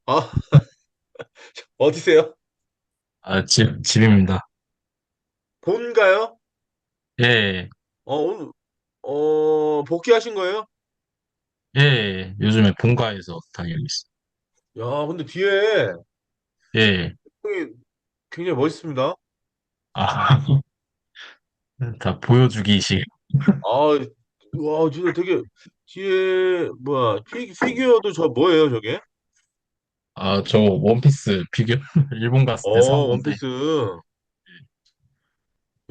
아, 어디세요? 집입니다. 본가요? 예, 오늘, 복귀하신 거예요? 요즘에 본가에서 다니고 있어요. 야, 근데 뒤에 예, 형이 굉장히 멋있습니다. 아, 다 보여주기식. 아, 와, 진짜 되게, 뒤에, 뭐야, 피규어도 저 뭐예요, 저게? 저 원피스 피규어? 일본 갔을 때 산 건데. 원피스.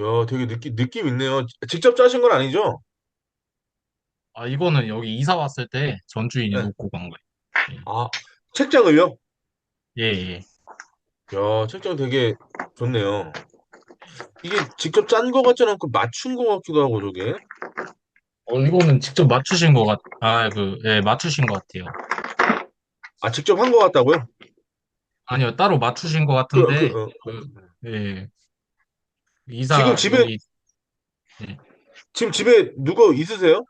야, 되게 느낌 있네요. 직접 짜신 건 아니죠? 이거는 여기 이사 왔을 때 전주인이 네. 놓고 간 거예요. 아, 책장을요? 예, 예. 야, 책장 되게 좋네요. 이게 직접 짠 거 같지 않고 맞춘 거 같기도 하고, 저게. 이거는 직접 맞추신 것 맞추신 것 같아요. 아, 직접 한 거 같다고요? 아니요, 따로 맞추신 것 그, 그, 같은데, 어, 예, 지금 이사, 집에, 여기, 예. 지금 집에 누구 있으세요?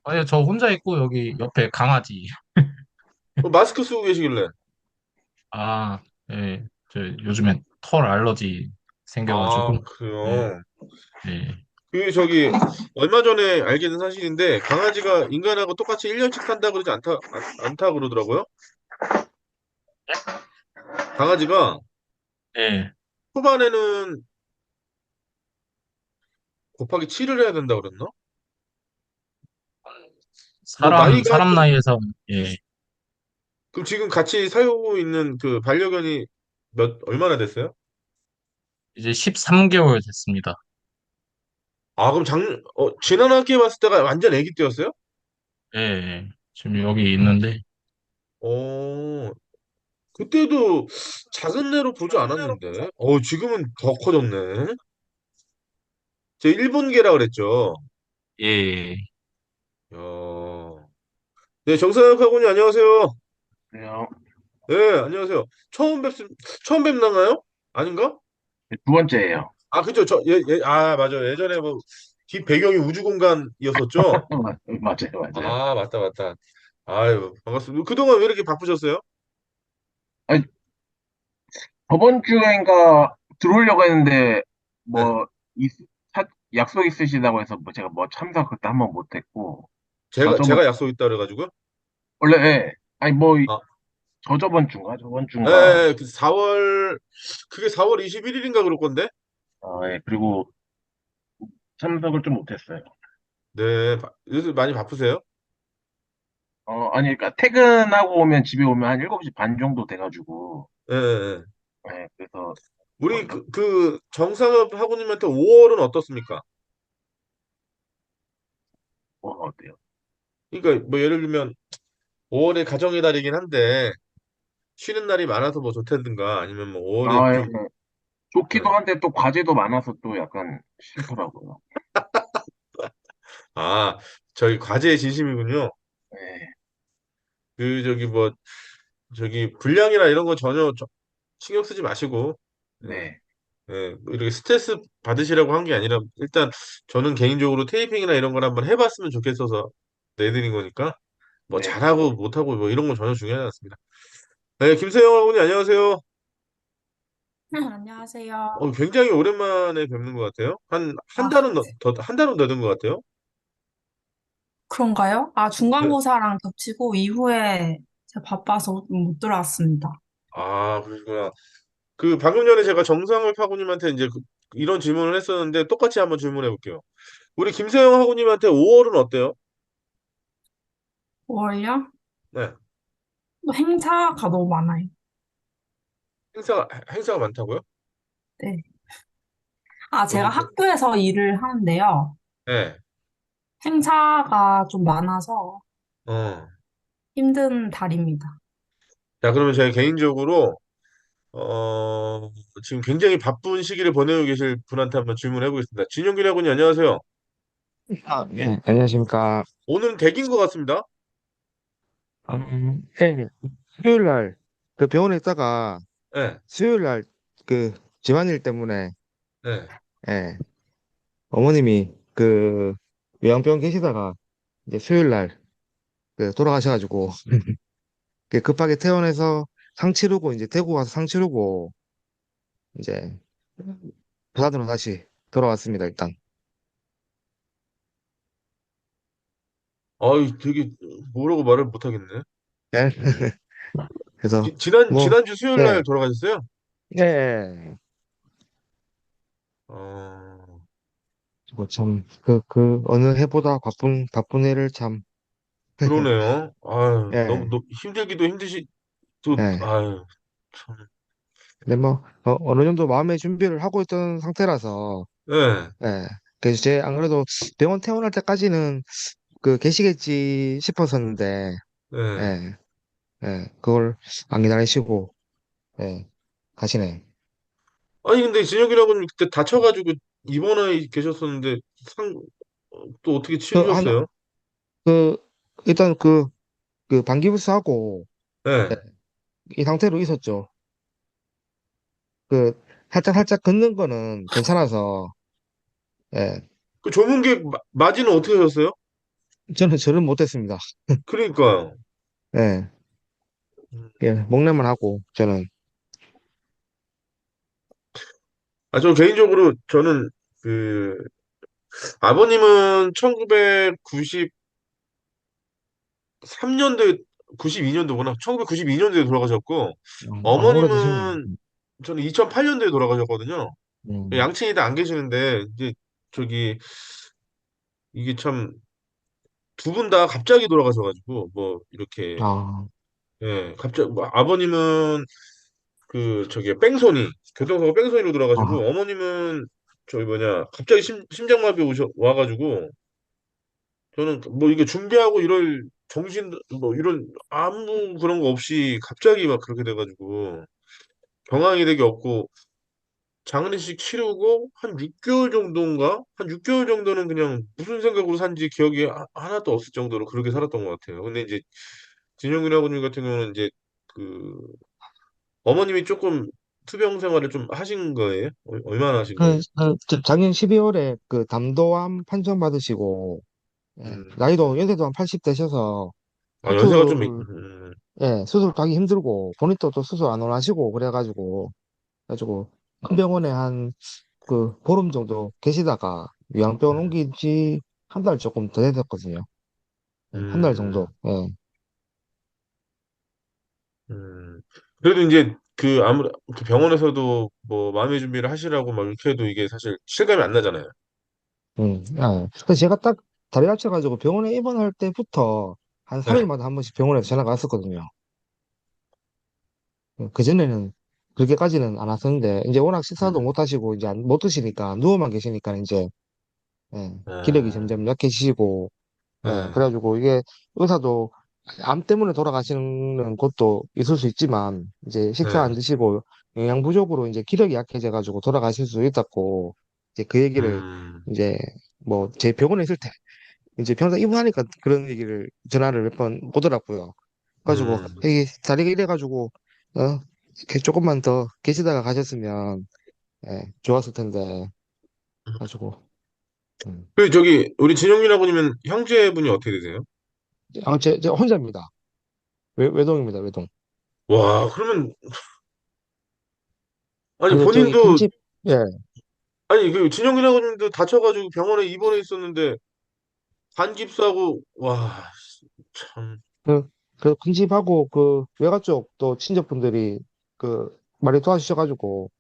아니요, 저 혼자 있고, 여기 옆에 강아지. 마스크 쓰고 계시길래. 아, 예, 저 요즘에 털 알러지 아, 생겨가지고, 예, 그래요. 예. 저기, 얼마 전에 알게 된 사실인데, 강아지가 인간하고 똑같이 1년씩 산다 그러지 않다 그러더라고요. 강아지가 예. 초반에는 곱하기 7을 해야 된다 그랬나? 뭐, 나이가 사람 좀, 나이에서, 예, 그럼 지금 같이 살고 있는 그 반려견이 얼마나 됐어요? 이제 13개월 됐습니다. 아, 그럼 지난 학기에 봤을 때가 완전 애기 때였어요? 예, 예. 지금 여기 있는데, 어, 그때도 작은 애로 보지 않았는데. 지금은 더 커졌네. 제 일본계라 그랬죠. 예. 야. 네, 정사역 학원님 안녕하세요. 그래요. 네, 안녕하세요. 처음 뵙나요? 아닌가? 두 번째예요. 그죠. 맞아요. 예전에 뭐, 뒷 배경이 우주공간이었었죠? 맞아요, 맞아요. 맞다, 맞다. 아유, 반갑습니다. 그동안 왜 이렇게 바쁘셨어요? 아니, 저번 주인가 들어오려고 했는데, 네. 뭐, 이, 약속 있으시다고 해서 뭐 제가 뭐 참석 그때 한번 못했고, 제가 약속 있다 그래가지고요. 원래, 예. 아니, 뭐, 아, 저저번 주인가? 저번 예, 주인가? 예, 그게 4월 21일인가 그럴 건데? 예. 그리고 참석을 좀 못했어요. 네, 요새 많이 바쁘세요? 아니, 그러니까 퇴근하고 오면 집에 오면 한 7시 반 정도 돼가지고, 예, 예. 예. 그래서, 우리 정상업 학우님한테 5월은 어떻습니까? 어때요? 그러니까 뭐 예를 들면 5월에 가정의 달이긴 한데 쉬는 날이 많아서 뭐 좋다든가 아니면 뭐 5월에 예. 좀 좋기도 예. 한데 또 과제도 많아서 또 약간 싫더라고요. 아, 저희 과제의 진심이군요. 네, 저기 뭐 저기 분량이나 이런 거 전혀 신경 쓰지 마시고 예. 네, 예, 뭐 이렇게 스트레스 받으시라고 한 게 아니라 일단 저는 개인적으로 테이핑이나 이런 걸 한번 해봤으면 좋겠어서 내드린 거니까 뭐 네. 잘하고 못하고 뭐 이런 건 전혀 중요하지 않습니다. 네, 김세영 어머니 안녕하세요. 안녕하세요. 굉장히 오랜만에 뵙는 것 같아요. 한 아, 달은 한 달은 더 된 것 같아요. 그런가요? 네. 중간고사랑 겹치고 이후에 제가 바빠서 못 들어왔습니다. 그러시구나. 방금 전에 제가 정상을 파고님한테 이제 이런 질문을 했었는데 똑같이 한번 질문해 볼게요. 우리 김세영 하고님한테 5월은 어때요? 5월요? 네. 또 행사가 너무 많아요. 행사가 많다고요? 네. 제가 어디, 학교에서 일을 하는데요. 네. 행사가 좀 많아서 어. 힘든 달입니다. 자, 그러면 제가 개인적으로 어, 지금 굉장히 바쁜 시기를 보내고 계실 분한테 한번 질문해 보겠습니다. 진용균 하고님 안녕하세요. 예, 안녕하십니까. 오늘은 댁인 것 같습니다. 예, 수요일 날, 그 병원에 있다가, 네. 수요일 날, 그, 집안일 때문에, 네. 예, 어머님이, 요양병원 계시다가, 이제 수요일 날, 돌아가셔가지고, 급하게 퇴원해서 상 치르고 이제 대구 와서 상 치르고 이제 부산으로 다시 돌아왔습니다. 일단. 아이, 되게, 뭐라고 말을 못 하겠네. 예. 음. 그래서 뭐 지난주 수요일 예, 날 돌아가셨어요? 예, 어, 뭐참 어느 해보다 바쁜 해를 참 그러네요. 아유, 예, 힘들기도 힘드시, 또, 예. 아유, 참. 근데 뭐 어느 정도 마음의 준비를 하고 있던 상태라서 네, 예. 그래서 제 안 그래도 병원 퇴원할 때까지는 계시겠지 싶었었는데 네. 예, 예. 그걸 안 기다리시고 예, 가시네. 아니, 근데 진혁이라고는 그때 다쳐가지고 입원해 계셨었는데, 또 어떻게 그 한 치르셨어요? 그 일단 방기부스하고 예, 네. 이 상태로 있었죠. 그 살짝 걷는 거는 괜찮아서 예, 그 조문객 맞이는 어떻게 하셨어요? 저는 못했습니다. 그러니까요. 예, 음. 예, 목례만 하고 저는 저 개인적으로 저는 그 아버님은 1993년도에 92년도구나. 1992년도에 돌아가셨고 오래되셨네요. 어머님은 저는 2008년도에 돌아가셨거든요. 음, 양친이 다 안 계시는데 이제 저기 이게 참 두 분 다 갑자기 돌아가셔가지고 뭐 이렇게 아, 예 갑자기 뭐 아버님은 그 저기 뺑소니 교통사고 뺑소니로 돌아가시고 아, 어머님은 저기 뭐냐 갑자기 심장마비 와가지고 저는 뭐 이게 준비하고 이럴 정신 뭐 이런 아무 그런 거 없이 갑자기 막 그렇게 돼가지고 경황이 되게 없고 장례식 치르고 한 6개월 정도인가? 한 6개월 정도는 그냥 무슨 생각으로 산지 기억이 하나도 없을 정도로 그렇게 살았던 것 같아요. 근데 이제 진영균 아버님 같은 경우는 이제 그 어머님이 조금 투병 생활을 좀 하신 거예요? 얼마나 하신 거예요? 작년 12월에 담도암 판정 받으시고 예, 음, 연세도 한 80 되셔서 연세가 좀, 수술 가기 힘들고 본인도 또 수술 안 원하시고 그래가지고 큰 병원에 한 보름 정도 계시다가 요양병원 음, 옮긴 지 한 달 조금 더 됐었거든요. 예, 한 달 정도. 음, 예. 그래도 이제 그 병원에서도 뭐 마음의 준비를 하시라고 막 이렇게 해도 이게 사실 실감이 안 나잖아요. 그래서 제가 딱 다리 다쳐가지고 병원에 입원할 때부터 한 네. 3일마다 한 번씩 병원에서 전화가 왔었거든요. 그전에는 그렇게까지는 안 왔었는데, 이제 워낙 식사도 음, 못 하시고, 이제 못 드시니까, 누워만 계시니까, 이제, 기력이 아, 점점 약해지시고, 네, 그래가지고 이게 의사도 암 때문에 돌아가시는 것도 있을 수 있지만, 이제 식사 안 네, 드시고, 영양 부족으로 이제 기력이 약해져가지고 돌아가실 수 있다고, 이제 그 얘기를, 음, 이제, 뭐, 제 병원에 있을 때, 이제 평소 입원하니까 그런 얘기를 전화를 몇 번 오더라고요. 가지고 음, 이게 다리가 이래가지고 이렇게 조금만 더 계시다가 가셨으면 좋았을 텐데 가지고 음. 그 저기 우리 진영민 아버님은 형제분이 어떻게 되세요? 제 혼자입니다. 외동입니다. 외동. 와, 그러면 아니 그 저기 본인도 큰집 예. 아니 그 진영민 아버님도 다쳐가지고 병원에 입원해 있었는데 반깁스하고 와, 참, 그, 큰집하고 외가 쪽 또 친척분들이 많이 도와주셔가지고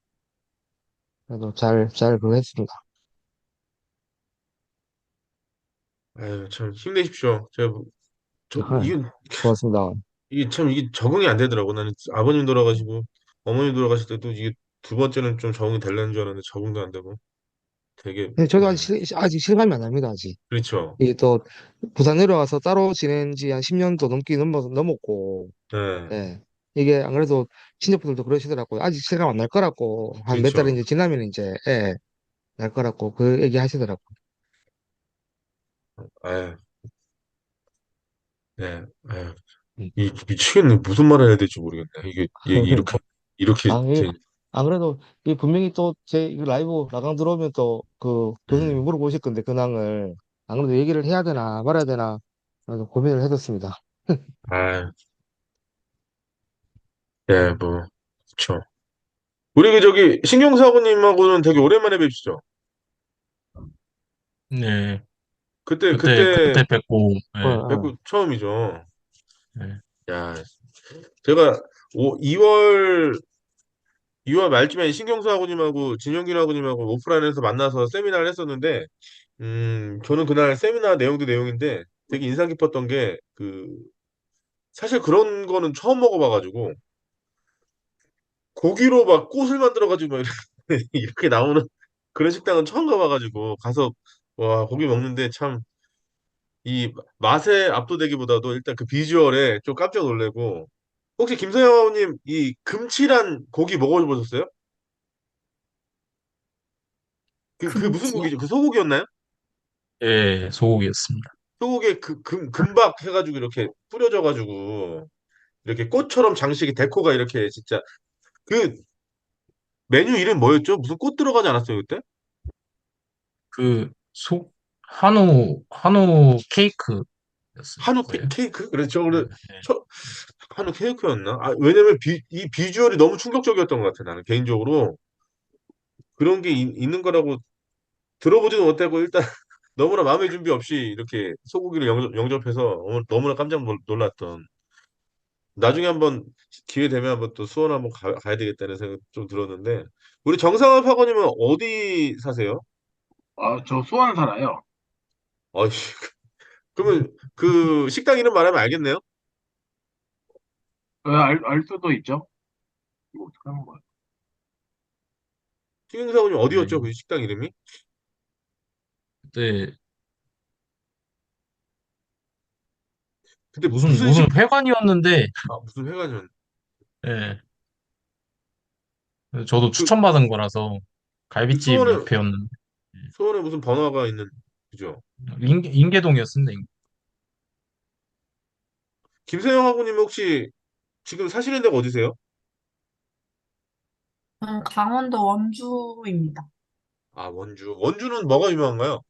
그래도 잘 그거 했습니다. 아유, 참 힘내십시오. 제가 이게 고맙습니다. 이게 적응이 안 되더라고. 나는 아버님 돌아가시고 어머님 돌아가실 때도 이게 두 번째는 좀 적응이 되려는 줄 알았는데 적응도 안 되고 되게 근데 저도 아직 실감이 안 납니다. 아직. 그렇죠. 이게 또 부산 내려와서 따로 지낸 지 한 10년도 넘었고, 네, 예. 이게 안 그래도 친척분들도 그러시더라고요. 아직 실감 안 날 거라고. 한 몇 달 그렇죠. 이제 지나면 이제, 날 거라고. 그 얘기 하시더라고요. 아유, 네, 아유, 음. 이 미치겠네. 무슨 말을 해야 될지 모르겠네. 이게 이렇게 예. 안 그래도 이 분명히 또 제 이거 라이브 나강 들어오면 또 교수님이 음, 물어보실 건데 근황을 안 그래도 얘기를 해야 되나 말아야 되나 그래서 고민을 해뒀습니다. 아유, 예, 뭐, 그쵸. 우리 그 저기 신경사고님하고는 되게 오랜만에 뵙시죠. 네. 그때 그때 뵙고, 어, 예, 어. 뵙고 처음이죠. 예. 야, 제가 2월 말쯤에 신경수하고님하고 진영균하고님하고 오프라인에서 만나서 세미나를 했었는데, 저는 그날 세미나 내용도 내용인데 되게 인상 깊었던 게, 사실 그런 거는 처음 먹어봐가지고, 고기로 막 꽃을 만들어가지고 막 이렇게 나오는 그런 식당은 처음 가봐가지고, 가서, 와, 고기 먹는데 참, 이 맛에 압도되기보다도 일단 그 비주얼에 좀 깜짝 놀래고, 혹시 김서영님 이 금칠한 고기 먹어보셨어요? 그 무슨 금치요? 고기죠? 그 소고기였나요? 예, 소고기였습니다. 소고기에 금박 해가지고 이렇게 뿌려져가지고 이렇게 꽃처럼 장식이 데코가 이렇게 진짜 그 메뉴 이름 뭐였죠? 무슨 꽃 들어가지 않았어요 그때? 그, 한우 케이크였을 한우 거예요. 케이크? 그렇죠. 예, 그래 예. 한우 케이크였나? 아, 왜냐면 이 비주얼이 너무 충격적이었던 것 같아 나는 개인적으로 그런 게 있는 거라고 들어보지도 못하고 일단 너무나 마음의 준비 없이 이렇게 소고기를 영접해서 너무나 깜짝 놀랐던 나중에 한번 기회 되면 한번 또 수원 한번 가야 되겠다는 생각 좀 들었는데 우리 정상화 학원님은 어디 사세요? 저 수원 살아요. 어이씨 그러면 그 식당 이름 말하면 알겠네요? 알 수도 있죠. 이거 어떻게 하는 거야? 신경사 학원님 어디였죠? 네. 그 식당 이름이? 그때 근데 무슨 회관이었는데, 무슨 회관이었 예. 저도 그, 추천받은 거라서 그 갈비집 수원에 옆에였는데, 수원에 무슨 번화가 있는 그죠? 인계동이었습니다. 김세영 학원님 혹시 지금 사시는 데가 어디세요? 강원도 원주입니다. 아 원주는 뭐가 유명한가요?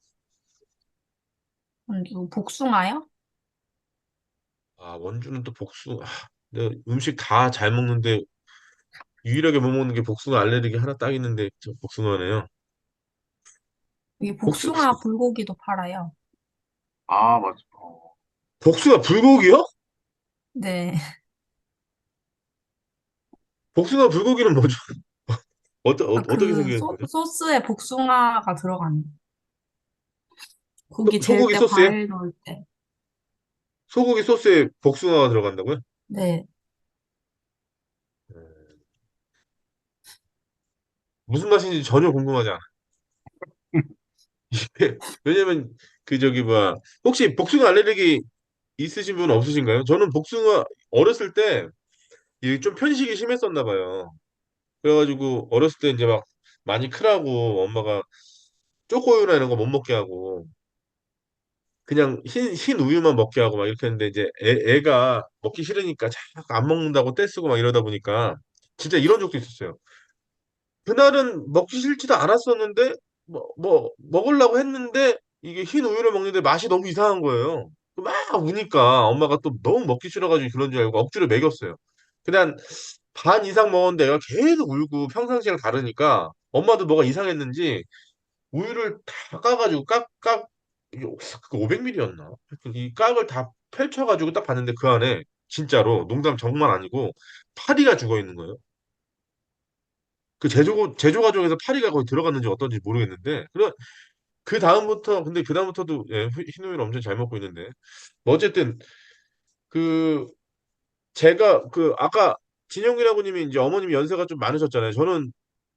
원주 복숭아요? 아 원주는 또 내가 음식 다 잘 먹는데 유일하게 못 먹는 게 복숭아 알레르기 하나 딱 있는데 저 복숭아네요. 여기 복숭 복숭아 불고기도 팔아요. 아, 맞아. 복숭아 불고기요? 네. 복숭아 불고기는 뭐죠? 어떻게 그 생긴 거죠? 소스에 복숭아가 들어가는 거. 고기 재울 소고기 때, 소스에? 과일 넣을 때. 소고기 소스에 복숭아가 들어간다고요? 네. 음, 무슨 맛인지 전혀 궁금하지 않아. 왜냐면 그 저기 뭐야 혹시 복숭아 알레르기 있으신 분 없으신가요? 저는 복숭아 어렸을 때 이게 좀 편식이 심했었나 봐요. 그래가지고 어렸을 때 이제 막 많이 크라고 엄마가 초코우유나 이런 거 못 먹게 하고 그냥 흰 우유만 먹게 하고 막 이렇게 했는데 이제 애가 먹기 싫으니까 자꾸 안 먹는다고 떼쓰고 막 이러다 보니까 진짜 이런 적도 있었어요. 그날은 먹기 싫지도 않았었는데 먹으려고 했는데 이게 흰 우유를 먹는데 맛이 너무 이상한 거예요. 막 우니까 엄마가 또 너무 먹기 싫어가지고 그런 줄 알고 억지로 먹였어요. 그냥 반 이상 먹었는데 애가 계속 울고 평상시랑 다르니까 엄마도 뭐가 이상했는지 우유를 다 까가지고 그 500ml였나? 이 깍을 다 펼쳐가지고 딱 봤는데 그 안에 진짜로 농담 정말 아니고 파리가 죽어 있는 거예요. 그 제조 과정에서 파리가 거의 들어갔는지 어떤지 모르겠는데 근데 그 다음부터도 예, 흰 우유를 엄청 잘 먹고 있는데 뭐 어쨌든 그 제가 그 아까 진영이라고 님이 이제 어머님이 연세가 좀 많으셨잖아요. 저는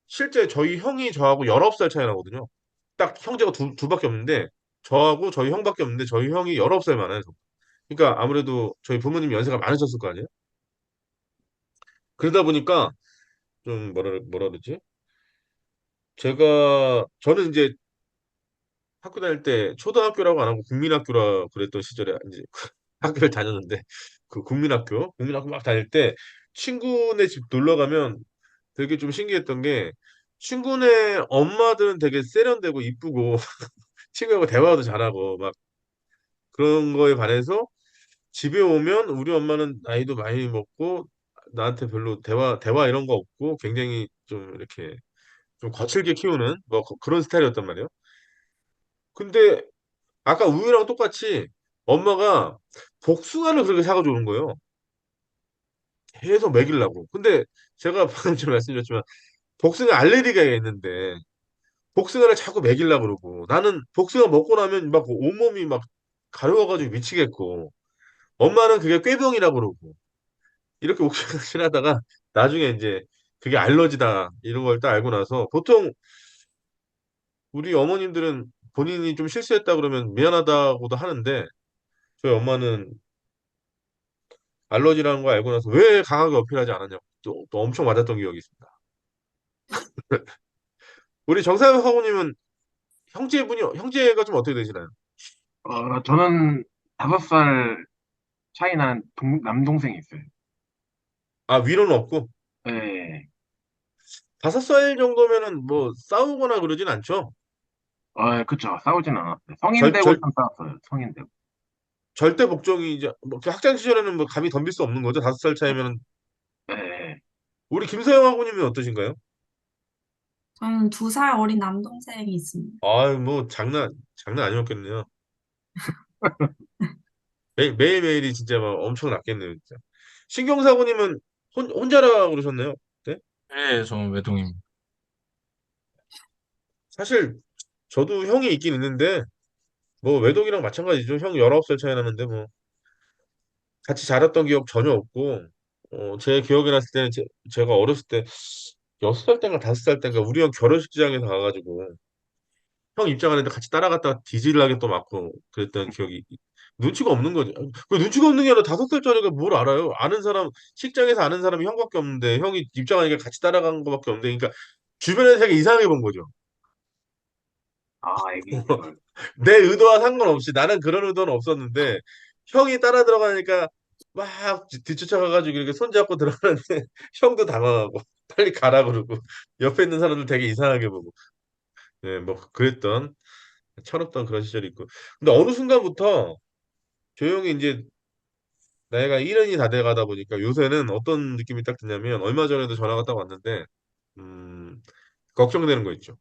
실제 저희 형이 저하고 19살 차이 나거든요. 딱 형제가 둘밖에 없는데 저하고 저희 형밖에 없는데 저희 형이 19살 많아요. 그러니까 아무래도 저희 부모님 연세가 많으셨을 거 아니에요? 그러다 보니까 좀 뭐라 그러지? 저는 이제 학교 다닐 때 초등학교라고 안 하고 국민학교라 그랬던 시절에 이제 학교를 다녔는데 그 국민학교 막 다닐 때 친구네 집 놀러 가면 되게 좀 신기했던 게 친구네 엄마들은 되게 세련되고 이쁘고 친구하고 대화도 잘하고 막 그런 거에 반해서 집에 오면 우리 엄마는 나이도 많이 먹고 나한테 별로 대화 이런 거 없고 굉장히 좀 이렇게 좀 거칠게 키우는 뭐 그런 스타일이었단 말이에요. 근데 아까 우유랑 똑같이 엄마가 복숭아를 그렇게 사가지고 오는 거예요. 계속 먹이려고. 근데 제가 방금 좀 말씀드렸지만 복숭아 알레르기가 있는데 복숭아를 자꾸 먹이려고 그러고 나는 복숭아 먹고 나면 막 온몸이 막 가려워가지고 미치겠고 엄마는 그게 꾀병이라고 그러고 이렇게 옥신각신하다가 나중에 이제 그게 알러지다 이런 걸 딱 알고 나서 보통 우리 어머님들은 본인이 좀 실수했다 그러면 미안하다고도 하는데 저희 엄마는 알러지라는 거 알고 나서 왜 강하게 어필하지 않았냐고 또 엄청 맞았던 기억이 있습니다. 우리 정사영 사모님은 형제가 좀 어떻게 되시나요? 저는 5살 차이 나는 남동생이 있어요. 아, 위로는 없고 예. 5살 정도면은 뭐 싸우거나 그러진 않죠? 그쵸. 싸우진 않았어요. 성인 절, 되고 절, 좀 싸웠어요. 성인 되고. 절대 복종이 이제 뭐 학창 시절에는 뭐 감히 덤빌 수 없는 거죠. 5살 차이면 예. 우리 김서영 하고님은 어떠신가요? 저는 2살 어린 남동생이 있습니다. 아유 뭐 장난 아니었겠네요. 매일매일이 진짜 막 엄청 났겠네요, 진짜. 신경사고님은 혼자라 그러셨나요? 네? 예, 저는 외동입니다. 사실 저도 형이 있긴 있는데 뭐 외동이랑 마찬가지죠. 형 19살 차이 나는데 뭐 같이 자랐던 기억 전혀 없고 제 기억이 났을 때는 제가 어렸을 때 6살 때인가 5살 때인가 우리 형 결혼식장에서 가가지고 형 입장하는데 같이 따라갔다가 뒤질라게 또 맞고 그랬던 기억이 눈치가 없는 거지. 그 눈치가 없는 게 아니라 5살짜리가 뭘 알아요? 아는 사람 식장에서 아는 사람이 형밖에 없는데 형이 입장하니까 같이 따라간 거밖에 없는데 그러니까 주변에서 되게 이상하게 본 거죠. 애기 시절. 내 의도와 상관없이 나는 그런 의도는 없었는데 형이 따라 들어가니까 막 뒤쫓아가가지고 이렇게 손잡고 들어가는데 형도 당황하고 빨리 가라 그러고 옆에 있는 사람들 되게 이상하게 보고 네, 뭐 그랬던 철없던 그런 시절이 있고 근데 어느 순간부터 조용히 이제 나이가 1년이 다 돼가다 보니까 요새는 어떤 느낌이 딱 드냐면 얼마 전에도 전화가 딱 왔는데 음, 걱정되는 거 있죠.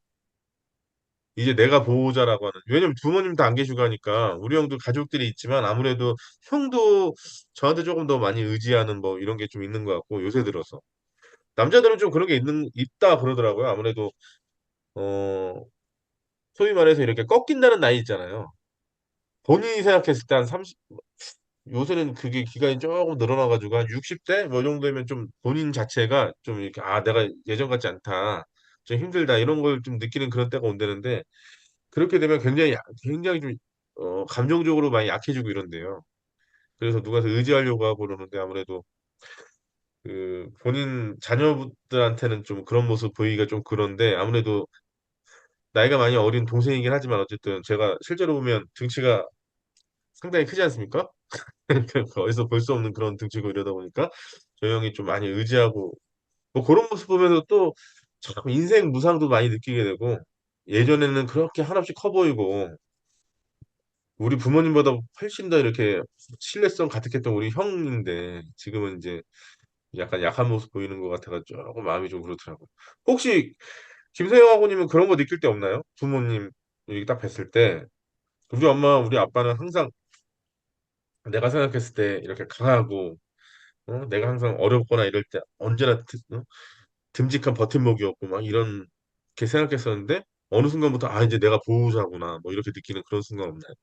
이제 내가 보호자라고 하는 왜냐면 부모님 다 안 계시고 하니까 우리 형도 가족들이 있지만 아무래도 형도 저한테 조금 더 많이 의지하는 뭐 이런 게 좀 있는 것 같고 요새 들어서 남자들은 좀 그런 게 있다 그러더라고요. 아무래도 어 소위 말해서 이렇게 꺾인다는 나이 있잖아요. 본인이 생각했을 때 한 30, 요새는 그게 기간이 조금 늘어나가지고 한 60대 뭐 정도면 좀 본인 자체가 좀 이렇게 아 내가 예전 같지 않다 좀 힘들다 이런 걸 좀 느끼는 그런 때가 온다는데 그렇게 되면 굉장히 좀 감정적으로 많이 약해지고 이런데요. 그래서 누가 의지하려고 하고 그러는데 아무래도 그 본인 자녀들한테는 좀 그런 모습 보이기가 좀 그런데 아무래도 나이가 많이 어린 동생이긴 하지만 어쨌든 제가 실제로 보면 등치가 상당히 크지 않습니까? 어디서 볼 수 없는 그런 등치고 이러다 보니까 저 형이 좀 많이 의지하고 뭐 그런 모습 보면서 또 참 인생 무상도 많이 느끼게 되고 예전에는 그렇게 한없이 커 보이고 우리 부모님보다 훨씬 더 이렇게 신뢰성 가득했던 우리 형인데 지금은 이제 약간 약한 모습 보이는 것 같아서 조금 마음이 좀 그렇더라고요. 혹시 김세영 아버님은 그런 거 느낄 때 없나요? 부모님 이렇게 딱 뵀을 때 우리 엄마 우리 아빠는 항상 내가 생각했을 때 이렇게 강하고 내가 항상 어렵거나 이럴 때 언제나 듬직한 버팀목이었고 막 이런 게 생각했었는데 어느 순간부터 아 이제 내가 보호자구나 뭐 이렇게 느끼는 그런 순간 없나요?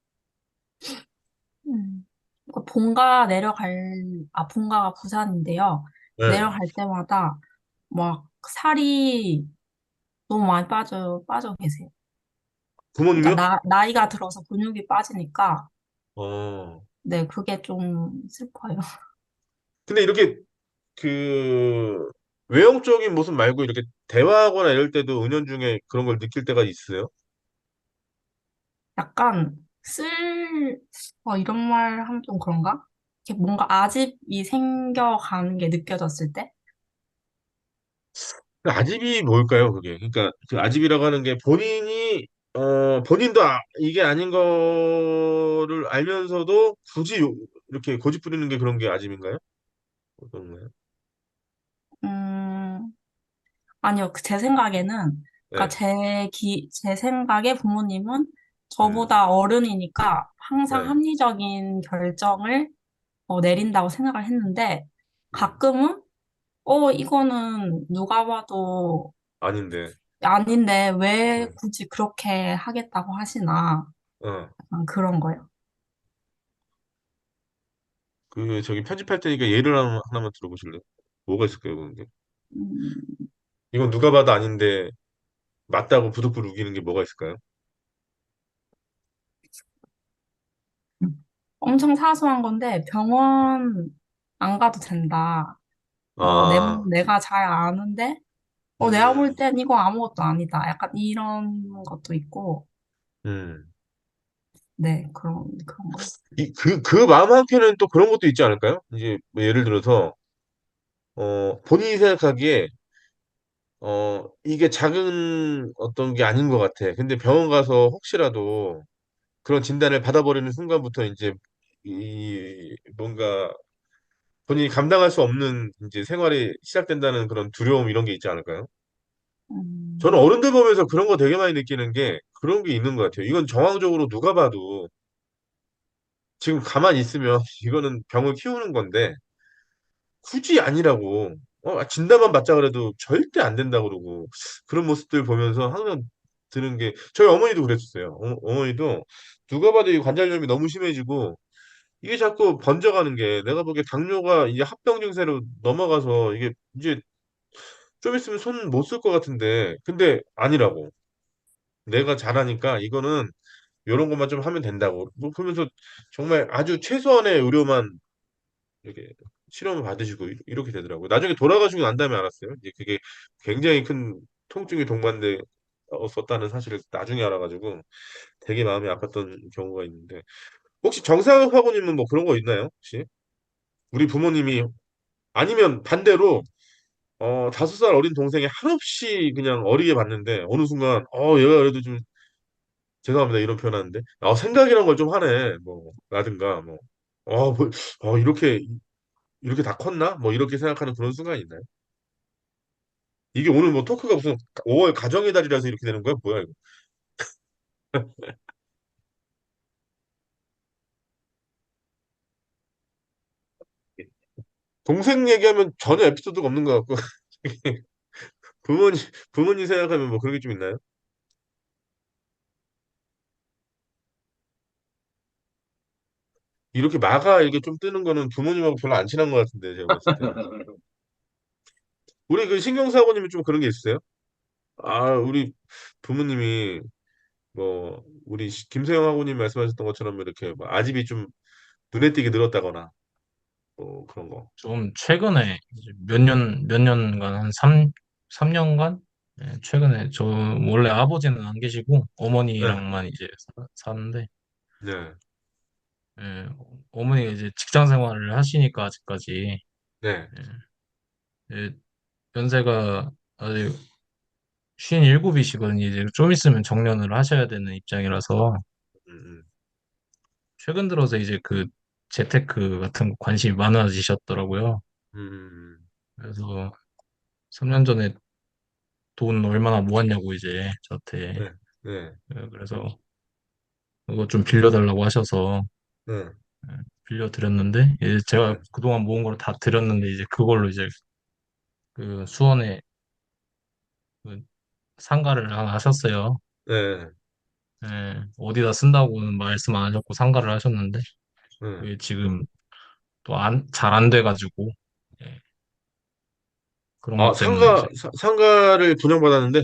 본가가 부산인데요. 네. 내려갈 때마다 막 살이 너무 많이 빠져 계세요. 그러니까 부모님이요? 나이가 들어서 근육이 빠지니까, 어. 네, 그게 좀 슬퍼요. 근데 이렇게 그 외형적인 모습 말고 이렇게 대화하거나 이럴 때도 은연중에 그런 걸 느낄 때가 있어요. 약간 이런 말 하면 좀 그런가? 이렇게 뭔가 아집이 생겨가는 게 느껴졌을 때? 그 아집이 뭘까요, 그게? 그러니까 그 아집이라고 하는 게 본인이 본인도 이게 아닌 거를 알면서도 굳이 이렇게 고집 부리는 게 그런 게 아집인가요? 어떤가요? 음, 아니요. 제 생각에는, 그러니까 네, 제 생각에 부모님은 음, 저보다 어른이니까 항상 네, 합리적인 결정을 내린다고 생각을 했는데, 음, 가끔은, 이거는 누가 봐도 아닌데, 아닌데 왜 음, 굳이 그렇게 하겠다고 하시나. 어, 약간 그런 거요. 저기 편집할 테니까 예를 하나만 들어보실래요? 뭐가 있을까요, 그런 게? 음, 이건 누가 봐도 아닌데, 맞다고 부득불 우기는 게 뭐가 있을까요? 엄청 사소한 건데 병원 안 가도 된다. 아, 내가 잘 아는데, 내가 볼 음, 땐 이거 아무것도 아니다. 약간 이런 것도 있고, 음. 네, 그런 거. 그 마음 한켠에는 또 그런 것도 있지 않을까요? 이제 뭐 예를 들어서, 본인이 생각하기에, 이게 작은 어떤 게 아닌 것 같아. 근데 병원 가서 혹시라도 그런 진단을 받아버리는 순간부터 이제 뭔가 본인이 감당할 수 없는 이제 생활이 시작된다는 그런 두려움 이런 게 있지 않을까요? 저는 음, 어른들 보면서 그런 거 되게 많이 느끼는 게 그런 게 있는 것 같아요. 이건 정황적으로 누가 봐도 지금 가만히 있으면 이거는 병을 키우는 건데 굳이 아니라고. 진단만 받자 그래도 절대 안 된다 그러고 그런 모습들 보면서 항상 드는 게 저희 어머니도 그랬었어요. 어머니도 누가 봐도 이 관절염이 너무 심해지고 이게 자꾸 번져가는 게 내가 보기에 당뇨가 이제 합병 증세로 넘어가서 이게 이제 좀 있으면 손 못 쓸 것 같은데 근데 아니라고. 내가 잘하니까 이거는 이런 것만 좀 하면 된다고. 뭐 그러면서 정말 아주 최소한의 의료만 이렇게 실험을 받으시고 이렇게 되더라고요. 나중에 돌아가시고 난 다음에 알았어요. 이제 그게 굉장히 큰 통증이 동반돼 썼다는 사실을 나중에 알아가지고 되게 마음이 아팠던 경우가 있는데 혹시 정상학 화고님은 뭐 그런 거 있나요? 혹시 우리 부모님이 아니면 반대로 5살 어린 동생이 한없이 그냥 어리게 봤는데 어느 순간 얘가 그래도 좀 죄송합니다 이런 표현하는데 생각이란 걸 좀 하네 뭐 라든가 이렇게 다 컸나? 뭐 이렇게 생각하는 그런 순간이 있나요? 이게 오늘 뭐 토크가 무슨 5월 가정의 달이라서 이렇게 되는 거야? 뭐야 이거? 동생 얘기하면 전혀 에피소드가 없는 것 같고 부모님 부모님 생각하면 뭐 그런 게 좀 있나요? 이렇게 마가 이게 좀 뜨는 거는 부모님하고 별로 안 친한 것 같은데 제가 봤을 때 우리 그 신경사고님이 좀 그런 게 있으세요? 우리 부모님이 뭐 우리 김세영 하고님 말씀하셨던 것처럼 이렇게 뭐 아집이 좀 눈에 띄게 늘었다거나 뭐 그런 거. 좀 최근에 이제 몇 년간 한 3년간 최근에 저 원래 아버지는 안 계시고 네, 어머니랑만 이제 사는데 네, 예, 어머니가 이제 직장 생활을 하시니까 아직까지 네. 예, 연세가 아직 57이시거든요. 이제 좀 있으면 정년을 하셔야 되는 입장이라서 음, 최근 들어서 이제 그 재테크 같은 거 관심이 많아지셨더라고요. 음, 음, 그래서 3년 전에 돈 얼마나 모았냐고 이제 저한테 네, 네, 그래서 그거 좀 빌려달라고 하셔서 네, 빌려드렸는데 이제 제가 네, 그동안 모은 걸 다 드렸는데 이제 그걸로 이제 그 수원에 그 상가를 하나 하셨어요. 네, 어디다 쓴다고는 말씀 안 하셨고 상가를 하셨는데 네. 그게 지금 또 잘 안 돼가지고 예, 그런 것 때문에 이제 상가를 분양받았는데,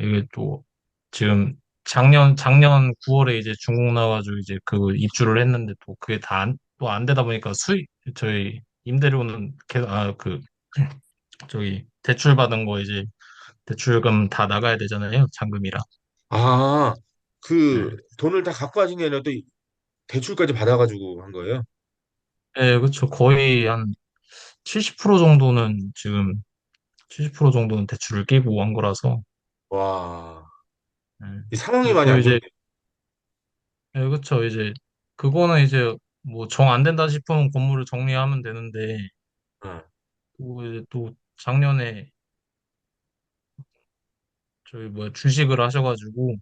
이게 또 지금 작년 9월에 이제 중국 나가지고 이제 그 입주를 했는데 또 그게 다 또 안 되다 보니까 저희 임대료는 계속 저기 대출 받은 거 이제 대출금 다 나가야 되잖아요. 잔금이랑. 아, 그 예. 돈을 다 갖고 하신 게 아니라 또 대출까지 받아가지고 한 거예요? 예, 그렇죠. 거의 한 70% 정도는 지금 70% 정도는 대출을 끼고 한 거라서. 와, 예. 이 상황이 근데 많이 또 안 이제 좋은데. 그렇죠. 이제 그거는 이제 뭐 정 안 된다 싶으면 건물을 정리하면 되는데 어, 또 이제 또 작년에 저희 뭐 주식을 하셔가지고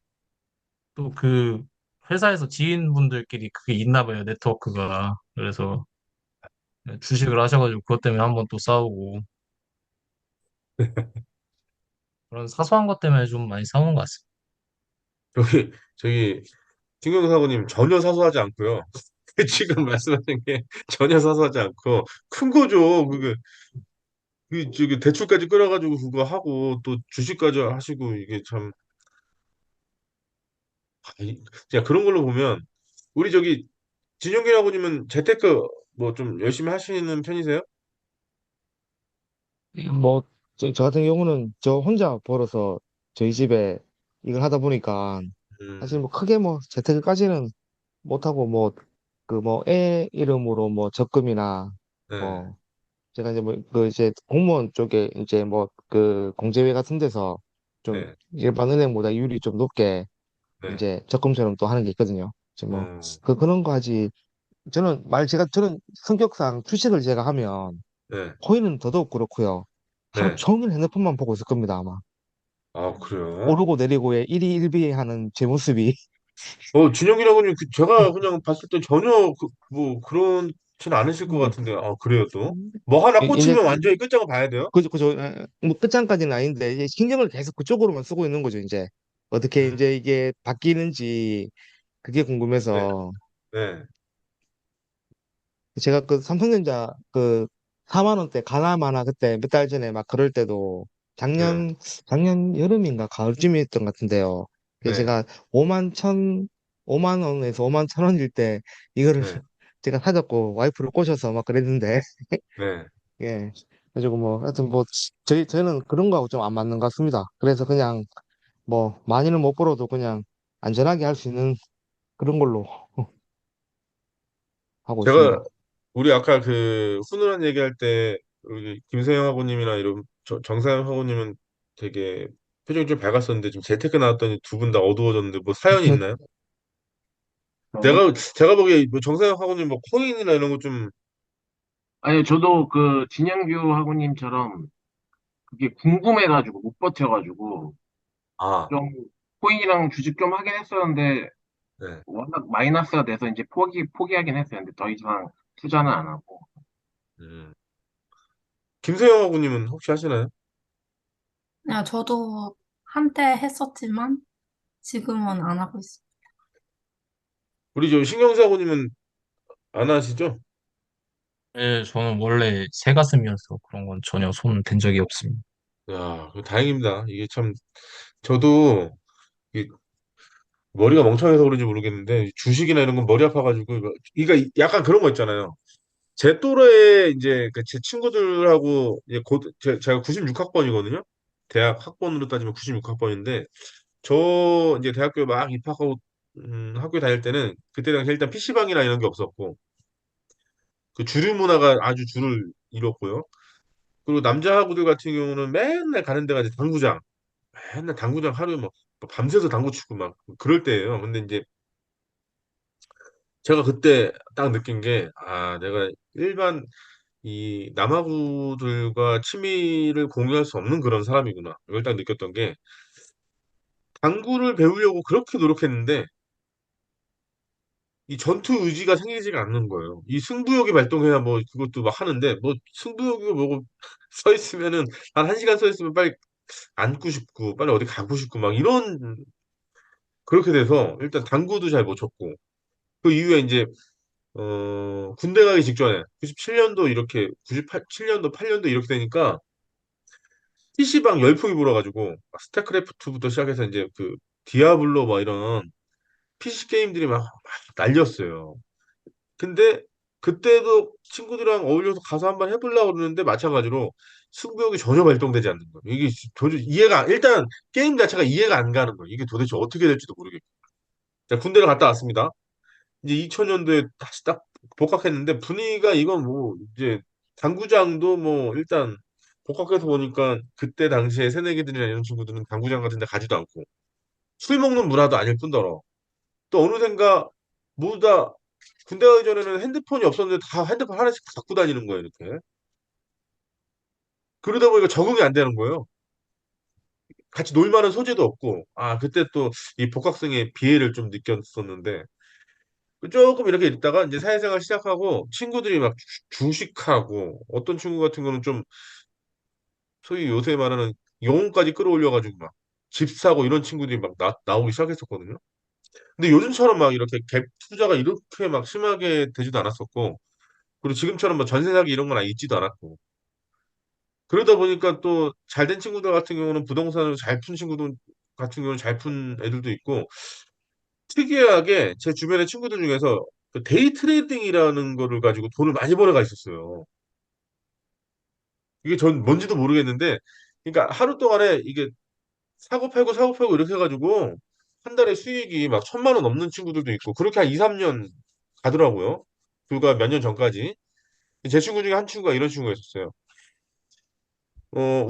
또 그 회사에서 지인분들끼리 그게 있나 봐요, 네트워크가. 그래서 주식을 하셔가지고 그것 때문에 한번 또 싸우고 그런 사소한 것 때문에 좀 많이 싸우는 것 같습니다. 저기 김경사고님 전혀 사소하지 않고요. 지금 말씀하신 게 전혀 사소하지 않고 큰 거죠. 저기 대출까지 끌어가지고 그거 하고 또 주식까지 하시고 이게 참 진짜 그런 걸로 보면 우리 저기 진영길 아버님은 재테크 뭐 좀 열심히 하시는 편이세요? 뭐, 저 같은 경우는 저 혼자 벌어서 저희 집에 이걸 하다 보니까 사실 음, 뭐 크게 뭐 재테크까지는 못하고 뭐, 그 뭐 애 이름으로 뭐 적금이나 네, 뭐 제가 이제 뭐 그 이제 공무원 쪽에 이제 뭐 그 공제회 같은 데서 좀 네, 일반 은행보다 이율이 좀 높게 네, 이제 적금처럼 또 하는 게 있거든요. 이제 뭐 어, 그런 거 하지. 저는 성격상 주식을 제가 하면 네, 코인은 더더욱 그렇고요. 하루 네. 종일 핸드폰만 보고 있을 겁니다, 아마. 아, 그래요? 오르고 내리고의 일희일비하는 제 모습이. 진영길 아버님 제가 그냥 봤을 때 전혀 뭐 그렇지는 않으실 것 네. 같은데, 그래요 또? 뭐 하나 이제 꽂히면 완전히 끝장을 봐야 돼요? 뭐 끝장까지는 아닌데 이제 신경을 계속 그쪽으로만 쓰고 있는 거죠, 이제. 어떻게 음, 이제 이게 바뀌는지 그게 네, 궁금해서 네, 제가 그 삼성전자 그 4만 원대 가나마나 그때 몇 달 전에 막 그럴 때도 네, 작년 여름인가 가을쯤이었던 것 같은데요. 그래서 네, 제가 5만 원에서 5만 천 원일 때 이거를 네, 제가 사잡고 와이프를 꼬셔서 막 그랬는데 네. 예. 그래가지고 뭐 하여튼 뭐 저희는 그런 거하고 좀 안 맞는 것 같습니다. 그래서 그냥 뭐 많이는 못 벌어도 그냥 안전하게 할 수 있는 그런 걸로 하고 제가 있습니다. 우리 아까 그 훈훈한 얘기할 때 우리 김세영 학우님이나 이런 정세영 학우님은 되게 표정이 좀 밝았었는데 지금 재테크 나왔더니 두 분 다 어두워졌는데 뭐 사연이 있나요? 저요? 제가 보기에 뭐 정세영 학우님 뭐 코인이나 이런 거 좀 아니, 저도 그 진영규 학우님처럼 그게 궁금해가지고 못 버텨가지고 아, 좀 코인이랑 주식 좀 하긴 했었는데 네. 워낙 마이너스가 돼서 이제 포기하긴 했어요. 근데 더 이상 투자는 안 하고. 음. 김세영 학우님은 혹시 하시나요? 그냥 저도 한때 했었지만 지금은 안 하고 있어요. 우리 저 신경수 학우님은 안 하시죠? 예, 저는 원래 새가슴이어서 그런 건 전혀 손 댄 적이 없습니다. 야, 다행입니다. 이게 참 저도 이 머리가 멍청해서 그런지 모르겠는데 주식이나 이런 건 머리 아파가지고 이거 약간 그런 거 있잖아요. 제 또래에 이제 그제 친구들하고 이제 제가 96학번이거든요. 대학 학번으로 따지면 96학번인데 저 이제 대학교에 막 입학하고 학교 다닐 때는 그때 당시 일단 PC방이나 이런 게 없었고 그 주류 문화가 아주 줄을 이뤘고요. 그리고 남자하고들 같은 경우는 맨날 가는 데가 이제 당구장. 맨날 당구장 하루에 막 밤새서 당구 치고 막 그럴 때예요. 근데 이제 제가 그때 딱 느낀 게, 내가 일반 이 남아구들과 취미를 공유할 수 없는 그런 사람이구나. 이걸 딱 느꼈던 게, 당구를 배우려고 그렇게 노력했는데, 이 전투 의지가 생기지가 않는 거예요. 이 승부욕이 발동해야 뭐 그것도 막 하는데, 뭐 승부욕이 뭐고 서 있으면은, 한 1시간 서 있으면 빨리 앉고 싶고, 빨리 어디 가고 싶고, 막 이런, 그렇게 돼서, 일단 당구도 잘 못 쳤고, 그 이후에 이제 군대 가기 직전에 97년도 이렇게 97년도 8년도 이렇게 되니까 PC방 열풍이 불어가지고 스타크래프트부터 시작해서 이제 그 디아블로 막 이런 PC 게임들이 막 날렸어요. 근데 그때도 친구들이랑 어울려서 가서 한번 해보려고 그러는데 마찬가지로 승부욕이 전혀 발동되지 않는 거예요. 이게 도저히 일단 게임 자체가 이해가 안 가는 거예요. 이게 도대체 어떻게 될지도 모르겠고. 자, 군대를 갔다 왔습니다. 이제 2000년도에 다시 딱 복학했는데 분위기가 이건 뭐 이제 당구장도 뭐 일단 복학해서 보니까 그때 당시에 새내기들이나 이런 친구들은 당구장 같은 데 가지도 않고 술 먹는 문화도 아닐 뿐더러 또 어느샌가 모두 다 군대 가기 전에는 핸드폰이 없었는데 다 핸드폰 하나씩 갖고 다니는 거예요, 이렇게. 그러다 보니까 적응이 안 되는 거예요. 같이 놀 만한 소재도 없고, 아, 그때 또 이 복학생의 비애를 좀 느꼈었는데, 조금 이렇게 있다가 이제 사회생활 시작하고 친구들이 막 주식하고 어떤 친구 같은 거는 좀 소위 요새 말하는 영혼까지 끌어올려가지고 막 집 사고 이런 친구들이 막 나오기 시작했었거든요. 근데 요즘처럼 막 이렇게 갭 투자가 이렇게 막 심하게 되지도 않았었고, 그리고 지금처럼 뭐 전세 사기 이런 건 있지도 않았고. 그러다 보니까 또 잘 된 친구들 같은 경우는 부동산을 잘 푼 친구들 같은 경우는 잘 푼 애들도 있고, 특이하게 제 주변의 친구들 중에서 그 데이 트레이딩이라는 거를 가지고 돈을 많이 벌어가 있었어요. 이게 전 뭔지도 모르겠는데, 그러니까 하루 동안에 이게 사고 팔고 이렇게 해가지고 한 달에 수익이 막 1,000만 원 넘는 친구들도 있고 그렇게 한 2, 3년 가더라고요. 불과 몇 년 전까지. 제 친구 중에 한 친구가 이런 친구가 있었어요.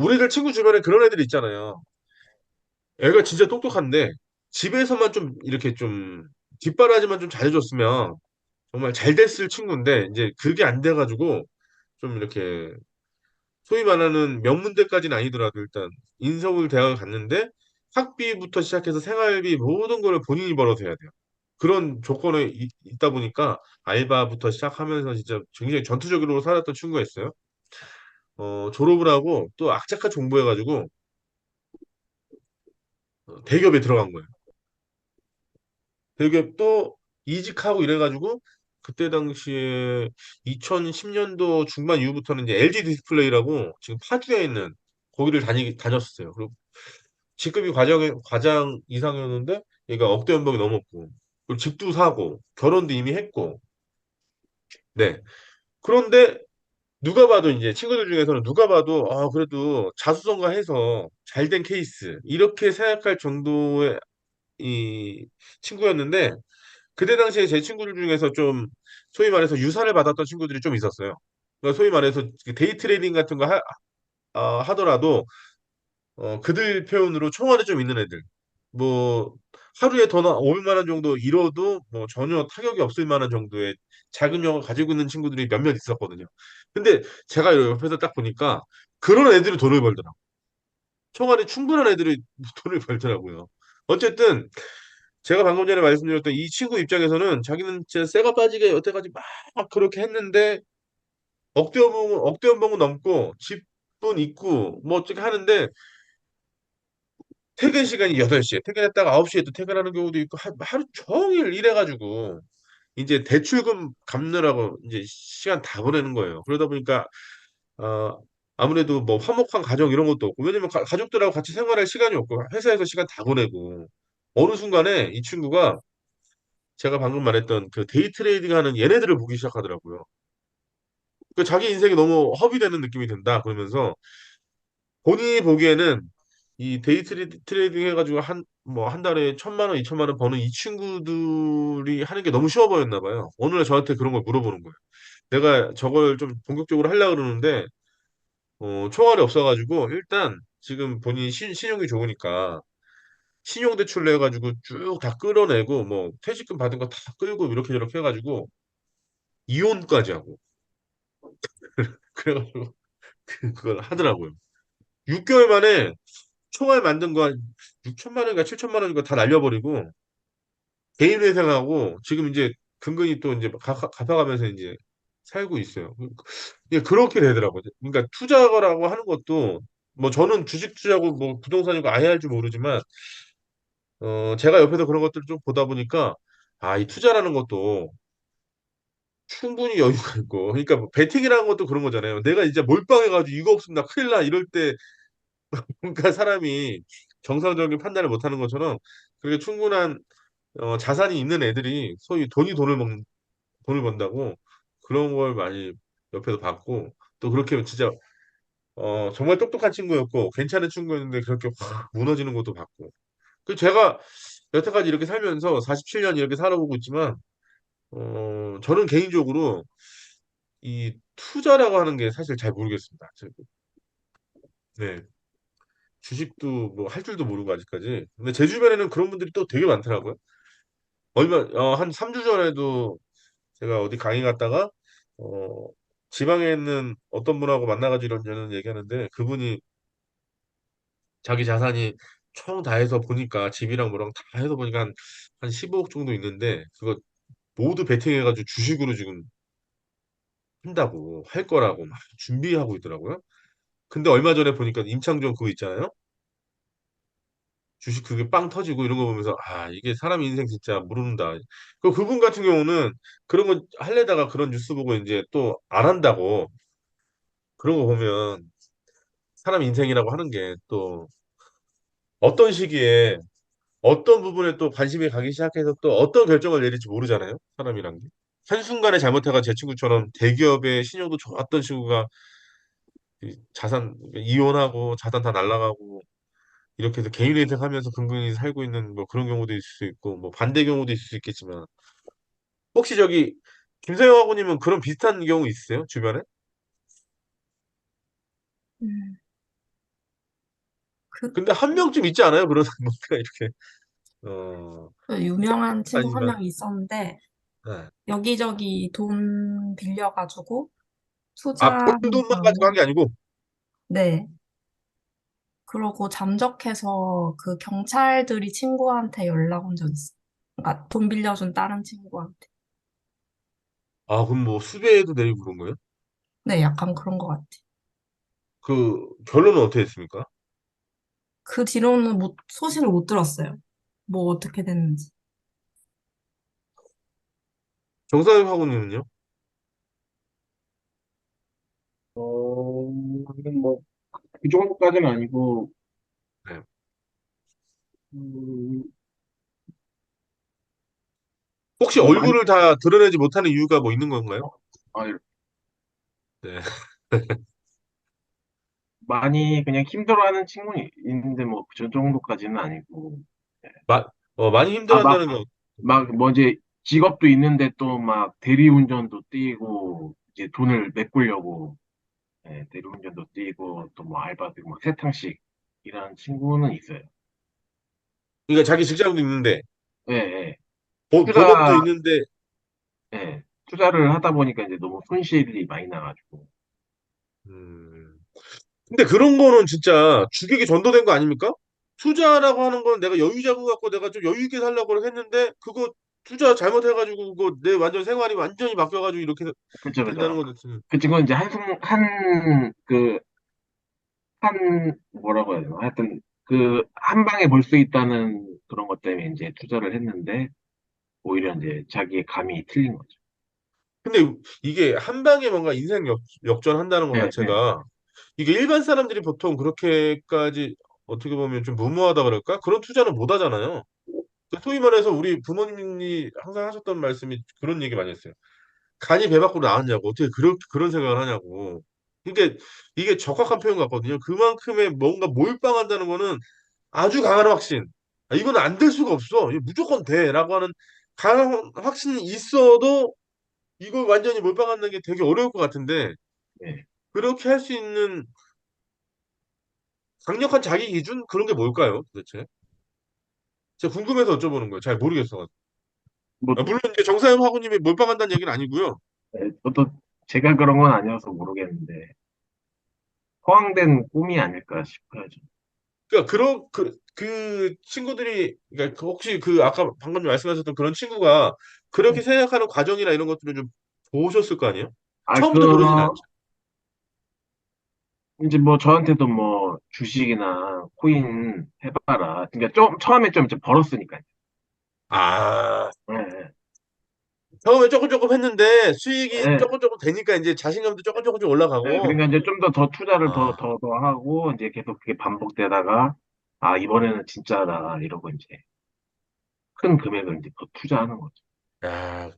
우리들 친구 주변에 그런 애들 있잖아요. 애가 진짜 똑똑한데 집에서만 좀 이렇게 좀 뒷바라지만 좀 잘해줬으면 정말 잘 됐을 친구인데 이제 그게 안 돼가지고 좀 이렇게 소위 말하는 명문대까지는 아니더라도 일단 인서울 대학을 갔는데 학비부터 시작해서 생활비 모든 걸 본인이 벌어서 해야 돼요. 그런 조건에 있다 보니까 알바부터 시작하면서 진짜 굉장히 전투적으로 살았던 친구가 있어요. 졸업을 하고 또 악착같이 공부해가지고 대기업에 들어간 거예요. 대기업 또 이직하고 이래가지고 그때 당시에 2010년도 중반 이후부터는 이제 LG 디스플레이라고 지금 파주에 있는 거기를 다녔었어요. 그리고 직급이 과장 이상이었는데 얘가 억대 연봉이 넘었고 그리고 집도 사고 결혼도 이미 했고 네. 그런데 누가 봐도 이제 친구들 중에서는 누가 봐도 그래도 자수성가해서 잘 된 케이스 이렇게 생각할 정도의 이 친구였는데 그때 당시에 제 친구들 중에서 좀 소위 말해서 유산을 받았던 친구들이 좀 있었어요. 그러니까 소위 말해서 데이 트레이딩 같은 거 하더라도 그들 표현으로 총알이 좀 있는 애들. 뭐 하루에 더 500만 원 정도 잃어도 뭐 전혀 타격이 없을 만한 정도의 자금력을 가지고 있는 친구들이 몇몇 있었거든요. 근데 제가 옆에서 딱 보니까 그런 애들이 돈을 벌더라고요. 총알이 충분한 애들이 돈을 벌더라고요. 어쨌든 제가 방금 전에 말씀드렸던 이 친구 입장에서는 자기는 진짜 쇠가 빠지게 여태까지 막 그렇게 했는데 억대 연봉은 넘고 집은 있고 뭐 어떻게 하는데 퇴근 시간이 8시에 퇴근했다가 9시에 또 퇴근하는 경우도 있고 하루 종일 일해가지고 이제 대출금 갚느라고 이제 시간 다 보내는 거예요. 그러다 보니까 어, 아무래도 뭐 화목한 가정 이런 것도 없고 왜냐면 가족들하고 같이 생활할 시간이 없고 회사에서 시간 다 보내고 어느 순간에 이 친구가 제가 방금 말했던 그 데이 트레이딩 하는 얘네들을 보기 시작하더라고요. 그 자기 인생이 너무 허비되는 느낌이 든다 그러면서 본인이 보기에는 이 트레이딩 해가지고 뭐 한 달에 1,000만 원, 2,000만 원 버는 이 친구들이 하는 게 너무 쉬워 보였나 봐요. 어느 날 저한테 그런 걸 물어보는 거예요. 내가 저걸 좀 본격적으로 하려고 그러는데, 총알이 없어가지고, 일단 지금 본인이 신용이 좋으니까, 신용대출 내가지고 쭉 다 끌어내고, 뭐, 퇴직금 받은 거 다 끌고, 이렇게 저렇게 해가지고, 이혼까지 하고, 그래가지고, 그걸 하더라고요. 6개월 만에 총알 만든 거 한 6천만 원인가 7천만 원인가 다 날려버리고 개인 회생하고 지금 이제 근근히 또 이제 갚아가면서 이제 살고 있어요. 예, 그렇게 되더라고요. 그러니까 투자라고 하는 것도 뭐 저는 주식 투자고 뭐 부동산이고 아예 할 줄 모르지만 제가 옆에서 그런 것들을 좀 보다 보니까 이 투자라는 것도 충분히 여유가 있고 그러니까 뭐 베팅이라는 것도 그런 거잖아요. 내가 이제 몰빵해가지고 이거 없으면 나 큰일 나 이럴 때 그러니까 사람이 정상적인 판단을 못하는 것처럼 그렇게 충분한 자산이 있는 애들이 소위 돈을 번다고 그런 걸 많이 옆에서 봤고 또 그렇게 진짜 정말 똑똑한 친구였고 괜찮은 친구였는데 그렇게 확 무너지는 것도 봤고 그 제가 여태까지 이렇게 살면서 47년 이렇게 살아보고 있지만 저는 개인적으로 이 투자라고 하는 게 사실 잘 모르겠습니다. 네. 주식도 뭐 할 줄도 모르고 아직까지. 근데 제 주변에는 그런 분들이 또 되게 많더라고요. 한 3주 전에도 제가 어디 강의 갔다가 어 지방에 있는 어떤 분하고 만나가지고 이런 얘기하는데 그분이 자기 자산이 총 다 해서 보니까 집이랑 뭐랑 다 해서 보니까 한 15억 정도 있는데 그거 모두 베팅해가지고 주식으로 지금 한다고 할 거라고 막 준비하고 있더라고요. 근데 얼마 전에 보니까 임창정 그거 있잖아요. 주식 그게 빵 터지고 이런 거 보면서 아 이게 사람 인생 진짜 모른다. 그분 같은 경우는 그런 거 할래다가 그런 뉴스 보고 이제 또 안 한다고 그런 거 보면 사람 인생이라고 하는 게 또 어떤 시기에 어떤 부분에 또 관심이 가기 시작해서 또 어떤 결정을 내릴지 모르잖아요. 사람이란 게. 한순간에 잘못해가 제 친구처럼 대기업의 신용도 좋았던 친구가 이 자산 이혼하고 자산 다 날라가고 이렇게 해서 개인 회생 하면서 근근히 살고 있는 뭐 그런 경우도 있을 수 있고 뭐 반대 경우도 있을 수 있겠지만 혹시 저기 김서영 학우님은 그런 비슷한 경우 있으세요? 주변에? 음, 그, 근데 한 명쯤 있지 않아요? 그런 뭔가 이렇게 어 그 유명한 친구 한 아니지만 명 있었는데, 네. 여기저기 돈 빌려가지고 아 본 투자한 돈만 가지고 한 다음에, 게 아니고 네. 그러고 잠적해서 그 경찰들이 친구한테 연락 온 적 있어. 그러니까 돈 빌려준 다른 친구한테. 아 그럼 뭐 수배도 내리고 그런 거예요? 네, 약간 그런 것 같아. 그 결론은 어떻게 됐습니까? 그 뒤로는 소식을 못 들었어요. 뭐 어떻게 됐는지. 정사님 학우님은요? 뭐, 그 정도까지는 아니고, 네. 음, 혹시 뭐, 많이, 얼굴을 다 드러내지 못하는 이유가 뭐 있는 건가요? 아, 네. 많이 그냥 힘들어하는 친구는 있는데, 뭐, 그 정도까지는 아니고, 마, 많이 아, 막, 힘들어한다는 거. 뭐, 이제, 직업도 있는데 또 막, 대리운전도 뛰고, 이제 돈을 메꾸려고, 대리운전도 뛰고, 또 뭐, 알바도 뭐, 세탕씩 일하는 친구는 있어요. 그러니까 자기 직장도 있는데 예, 예. 본업도 투자, 있는데 투자를 하다 보니까 이제 너무 손실이 많이 나가지고. 음. 근데 그런 거는 진짜 주객이 전도된 거 아닙니까? 투자라고 하는 건 내가 여유 자금 갖고 내가 좀 여유 있게 살려고 했는데 그거 투자 잘못해가지고 그거 내 완전 생활이 완전히 바뀌어가지고 이렇게 그쵸, 된다는 그쵸. 거는 그 친구는 이제 뭐라고 해야 되나? 하여튼, 한 방에 벌 수 있다는 그런 것 때문에 이제 투자를 했는데, 오히려 이제 자기의 감이 틀린 거죠. 근데 이게 한 방에 뭔가 인생 역전한다는 것 예, 예. 자체가 이게 일반 사람들이 보통 그렇게까지 어떻게 보면 좀 무모하다 그럴까? 그런 투자는 못 하잖아요. 그 소위 말해서 우리 부모님이 항상 하셨던 말씀이 그런 얘기 많이 했어요. 간이 배 밖으로 나왔냐고 어떻게 그런 생각을 하냐고. 이게 적확한 표현 같거든요. 그만큼의 뭔가 몰빵한다는 거는 아주 강한 확신. 아, 이건 안 될 수가 없어. 이거 무조건 돼라고 하는 강한 확신이 있어도 이걸 완전히 몰빵하는 게 되게 어려울 것 같은데 예. 그렇게 할 수 있는 강력한 자기 기준 그런 게 뭘까요, 도대체? 제가 궁금해서 여쭤보는 거예요. 잘 모르겠어. 뭐, 아, 물론 이제 정사யம் 하고님이 몰빵한다는 얘기는 아니고요. 저도 제가 그런 건 아니어서 모르겠는데, 허황된 꿈이 아닐까 싶어요. 그러니까 그 친구들이 그러니까 혹시 그 아까 방금 말씀하셨던 그런 친구가 그렇게 생각하는 과정이나 이런 것들을 좀 보셨을 거 아니에요? 아, 처음부터 그러진 않죠. 이제 뭐 저한테도 뭐 주식이나 코인 해봐라. 그러니까 처음에 좀 이제 벌었으니까요. 아, 예, 처음에 조금 조금 했는데 수익이 예. 조금 조금 되니까 이제 자신감도 조금 조금씩 올라가고 그러니까 이제 좀 더 투자를 아, 더 하고 이제 계속 그게 반복되다가 아, 이번에는 진짜다 이러고 이제 큰 금액을 이제 더 투자하는 거죠. 야,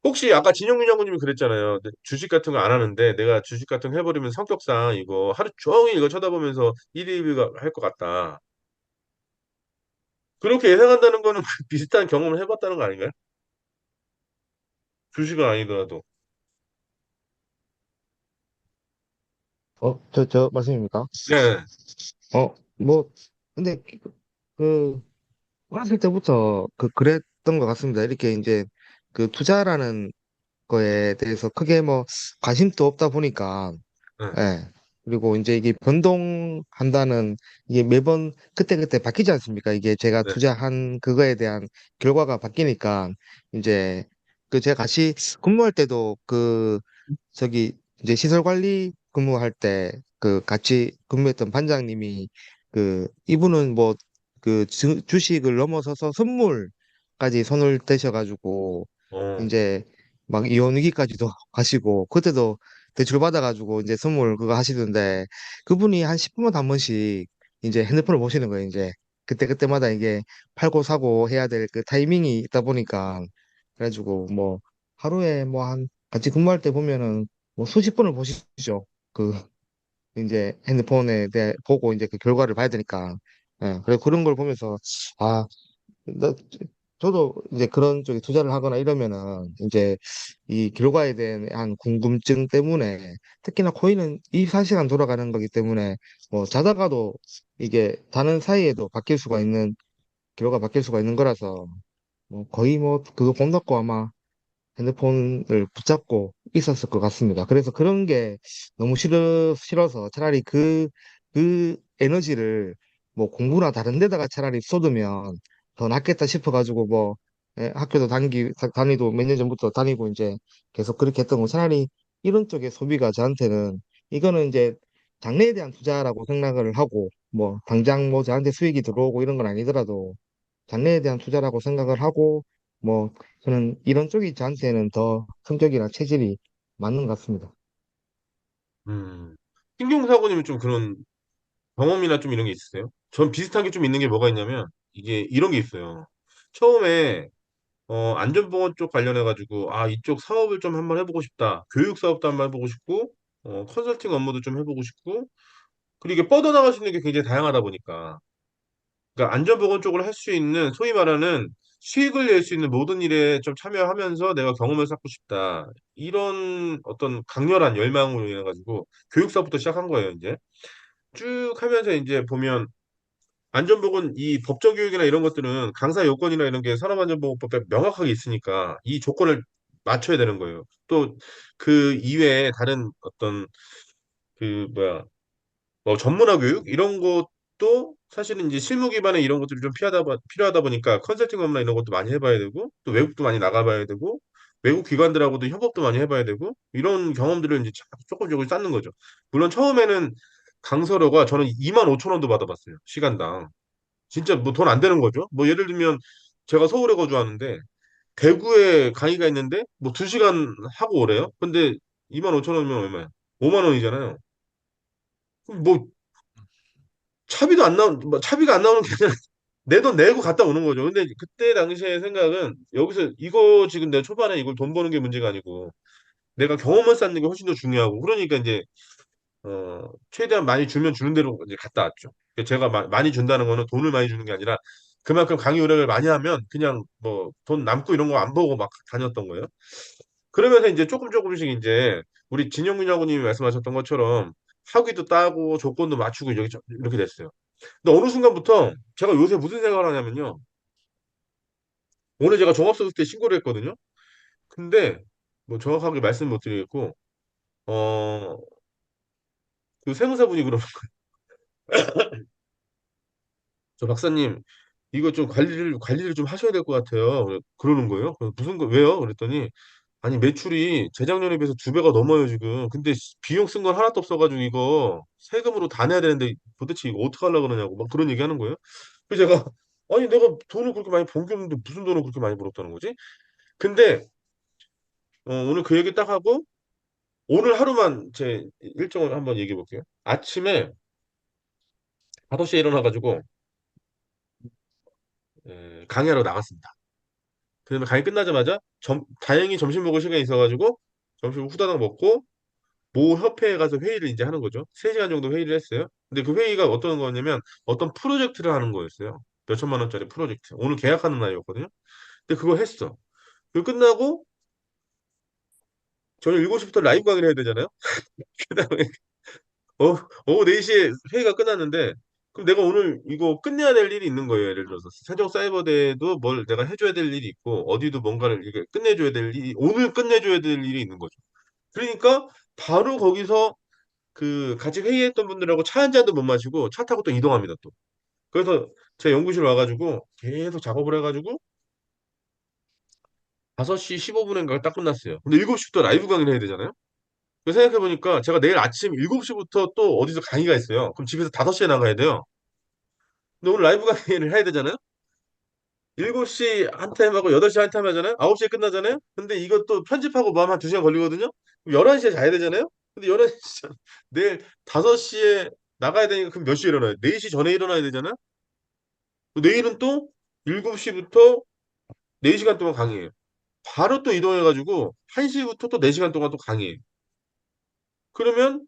혹시 아까 진영민 장군님이 그랬잖아요. 주식 같은 거 안 하는데 내가 주식 같은 거 해버리면 성격상 이거 하루 종일 이거 쳐다보면서 일일비가 할 것 같다. 그렇게 예상한다는 거는 비슷한 경험을 해봤다는 거 아닌가요? 주식은 아니더라도. 저 말씀입니까? 네. 뭐, 근데 그 어렸을 때부터 그랬던 것 같습니다. 이렇게 이제 그 투자라는 거에 대해서 크게 뭐 관심도 없다 보니까 네, 예. 그리고 이제 이게 변동한다는 이게 매번 그때그때 바뀌지 않습니까? 이게 제가 네, 투자한 그거에 대한 결과가 바뀌니까 이제 그 제가 같이 근무할 때도 그 저기 이제 시설 관리 근무할 때 그 같이 근무했던 반장님이 그 이분은 뭐 그 주식을 넘어서서 선물까지 손을 대셔가지고 어, 이제 막 이혼 위기까지도 가시고 그때도 대출 받아가지고 이제 선물 그거 하시던데 그분이 한 10분마다 한 번씩 이제 핸드폰을 보시는 거예요. 이제 그때그때마다 이게 팔고 사고 해야 될 그 타이밍이 있다 보니까 그래가지고 뭐 하루에 뭐 한 같이 근무할 때 보면은 뭐 수십 번을 보시죠. 그 이제 핸드폰에 대해 보고 이제 그 결과를 봐야 되니까. 예, 그래 그런 걸 보면서 아 나, 저도 이제 그런 쪽에 투자를 하거나 이러면은 이제 이 결과에 대한 궁금증 때문에 특히나 코인은 24시간 돌아가는 거기 때문에 뭐 자다가도 이게 자는 사이에도 바뀔 수가 있는 결과가 바뀔 수가 있는 거라서 뭐 거의 뭐 그거 본다고 아마 핸드폰을 붙잡고 있었을 것 같습니다. 그래서 그런 게 너무 싫어서 차라리 그 에너지를 뭐 공부나 다른 데다가 차라리 쏟으면 더 낫겠다 싶어가지고 뭐 예, 학교도 다니도 몇 년 전부터 다니고 이제 계속 그렇게 했던 거 차라리 이런 쪽의 소비가 저한테는 이거는 이제 장래에 대한 투자라고 생각을 하고 뭐 당장 뭐 저한테 수익이 들어오고 이런 건 아니더라도 장래에 대한 투자라고 생각을 하고 뭐 저는 이런 쪽이 저한테는 더 성격이나 체질이 맞는 것 같습니다. 음. 신경 사고님은 좀 그런 경험이나 좀 이런 게 있으세요? 전 비슷한 게 좀 있는 게 뭐가 있냐면 이게 이런 게 있어요. 처음에 안전보건 쪽 관련해가지고 아 이쪽 사업을 좀 한번 해보고 싶다. 교육 사업도 한번 해보고 싶고 컨설팅 업무도 좀 해보고 싶고 그리고 이게 뻗어나갈 수 있는 게 굉장히 다양하다 보니까 그러니까 안전보건 쪽으로 할 수 있는 소위 말하는 수익을 낼 수 있는 모든 일에 좀 참여하면서 내가 경험을 쌓고 싶다. 이런 어떤 강렬한 열망으로 인해 가지고 교육 사업부터 시작한 거예요, 이제. 쭉 하면서 이제 보면 안전보건 이 법적 교육이나 이런 것들은 강사 요건이나 이런 게 산업안전보건법에 명확하게 있으니까 이 조건을 맞춰야 되는 거예요. 또 그 이외에 다른 어떤 그 뭐야 뭐 전문화 교육 이런 것도 사실은 이제 실무 기반의 이런 것들이 좀 필요하다 보니까 컨설팅 업무나 이런 것도 많이 해봐야 되고 또 외국도 많이 나가봐야 되고 외국 기관들하고도 협업도 많이 해봐야 되고 이런 경험들을 이제 조금 조금 쌓는 거죠. 물론 처음에는 강서료가 저는 2만 5천 원도 받아봤어요. 시간당. 진짜 뭐 돈 안 되는 거죠. 뭐 예를 들면 제가 서울에 거주하는데 대구에 강의가 있는데 뭐 2시간 하고 오래요. 근데 2만 5천 원이면 얼마야? 5만 원이잖아요. 그럼 뭐 뭐 차비가 안 나오는 게 아니라 내 돈 내고 갔다 오는 거죠. 근데 그때 당시의 생각은 여기서 이거 지금 내가 초반에 이걸 돈 버는 게 문제가 아니고 내가 경험을 쌓는 게 훨씬 더 중요하고 그러니까 이제 최대한 많이 주면 주는 대로 이제 갔다 왔죠. 제가 많이 준다는 거는 돈을 많이 주는 게 아니라 그만큼 강의 의뢰를 많이 하면 그냥 뭐 돈 남고 이런 거 안 보고 막 다녔던 거예요. 그러면서 이제 조금 조금씩 이제 우리 진영민 하고님이 말씀하셨던 것처럼 학위도 따고 조건도 맞추고 이렇게 됐어요. 근데 어느 순간부터 제가 요새 무슨 생각을 하냐면요. 오늘 제가 종합소득세 신고를 했거든요. 근데 뭐 정확하게 말씀 못 드리겠고 어, 그 세무사분이 그러는 저 박사님 이거 좀 관리를 좀 하셔야 될 것 같아요. 그러는 거예요. 그래서 무슨 거 왜요? 그랬더니 아니 매출이 재작년에 비해서 2배가 넘어요 지금. 근데 비용 쓴 건 하나도 없어가지고 이거 세금으로 다 내야 되는데 도대체 이거 어떻게 하려고 그러냐고 막 그런 얘기 하는 거예요. 그래서 제가 아니 내가 돈을 그렇게 많이 번 게 없는데 무슨 돈을 그렇게 많이 벌었다는 거지? 근데 오늘 그 얘기 딱 하고 오늘 하루만 제 일정을 한번 얘기해 볼게요. 아침에 5시에 일어나가지고 강의하러 나갔습니다. 그다음에 강의 끝나자마자 다행히 점심 먹을 시간이 있어가지고 점심을 후다닥 먹고 모 협회에 가서 회의를 이제 하는 거죠. 3시간 정도 회의를 했어요. 근데 그 회의가 어떤 거냐면 어떤 프로젝트를 하는 거였어요. 몇 천만 원짜리 프로젝트. 오늘 계약하는 날이었거든요. 근데 그걸 했어. 그거 끝나고 저는 7시부터 라이브 강의를 해야 되잖아요. 그다음에 오후 4시에 회의가 끝났는데 그럼 내가 오늘 이거 끝내야 될 일이 있는 거예요. 예를 들어서 세종사이버대에도 뭘 내가 해줘야 될 일이 있고 어디도 뭔가를 이게 끝내줘야 될 일이 오늘 끝내줘야 될 일이 있는 거죠. 그러니까 바로 거기서 그 같이 회의했던 분들하고 차 한 잔도 못 마시고 차 타고 또 이동합니다 또. 그래서 제 연구실 와가지고 계속 작업을 해가지고 5시 15분인가 딱 끝났어요. 근데 7시부터 라이브 강의를 해야 되잖아요. 그래서 생각해보니까 제가 내일 아침 7시부터 또 어디서 강의가 있어요. 그럼 집에서 5시에 나가야 돼요. 근데 오늘 라이브 강의를 해야 되잖아요. 7시 한 타임 하고 8시 한 타임 하잖아요. 9시에 끝나잖아요. 근데 이것도 편집하고 뭐 하면 한 2시간 걸리거든요. 그럼 11시에 자야 되잖아요. 근데 11시, 내일 5시에 나가야 되니까 그럼 몇 시에 일어나요? 4시 전에 일어나야 되잖아요. 내일은 또 7시부터 4시간 동안 강의해요. 바로 또 이동해가지고 1시부터 또 4시간 동안 또 강의해요. 그러면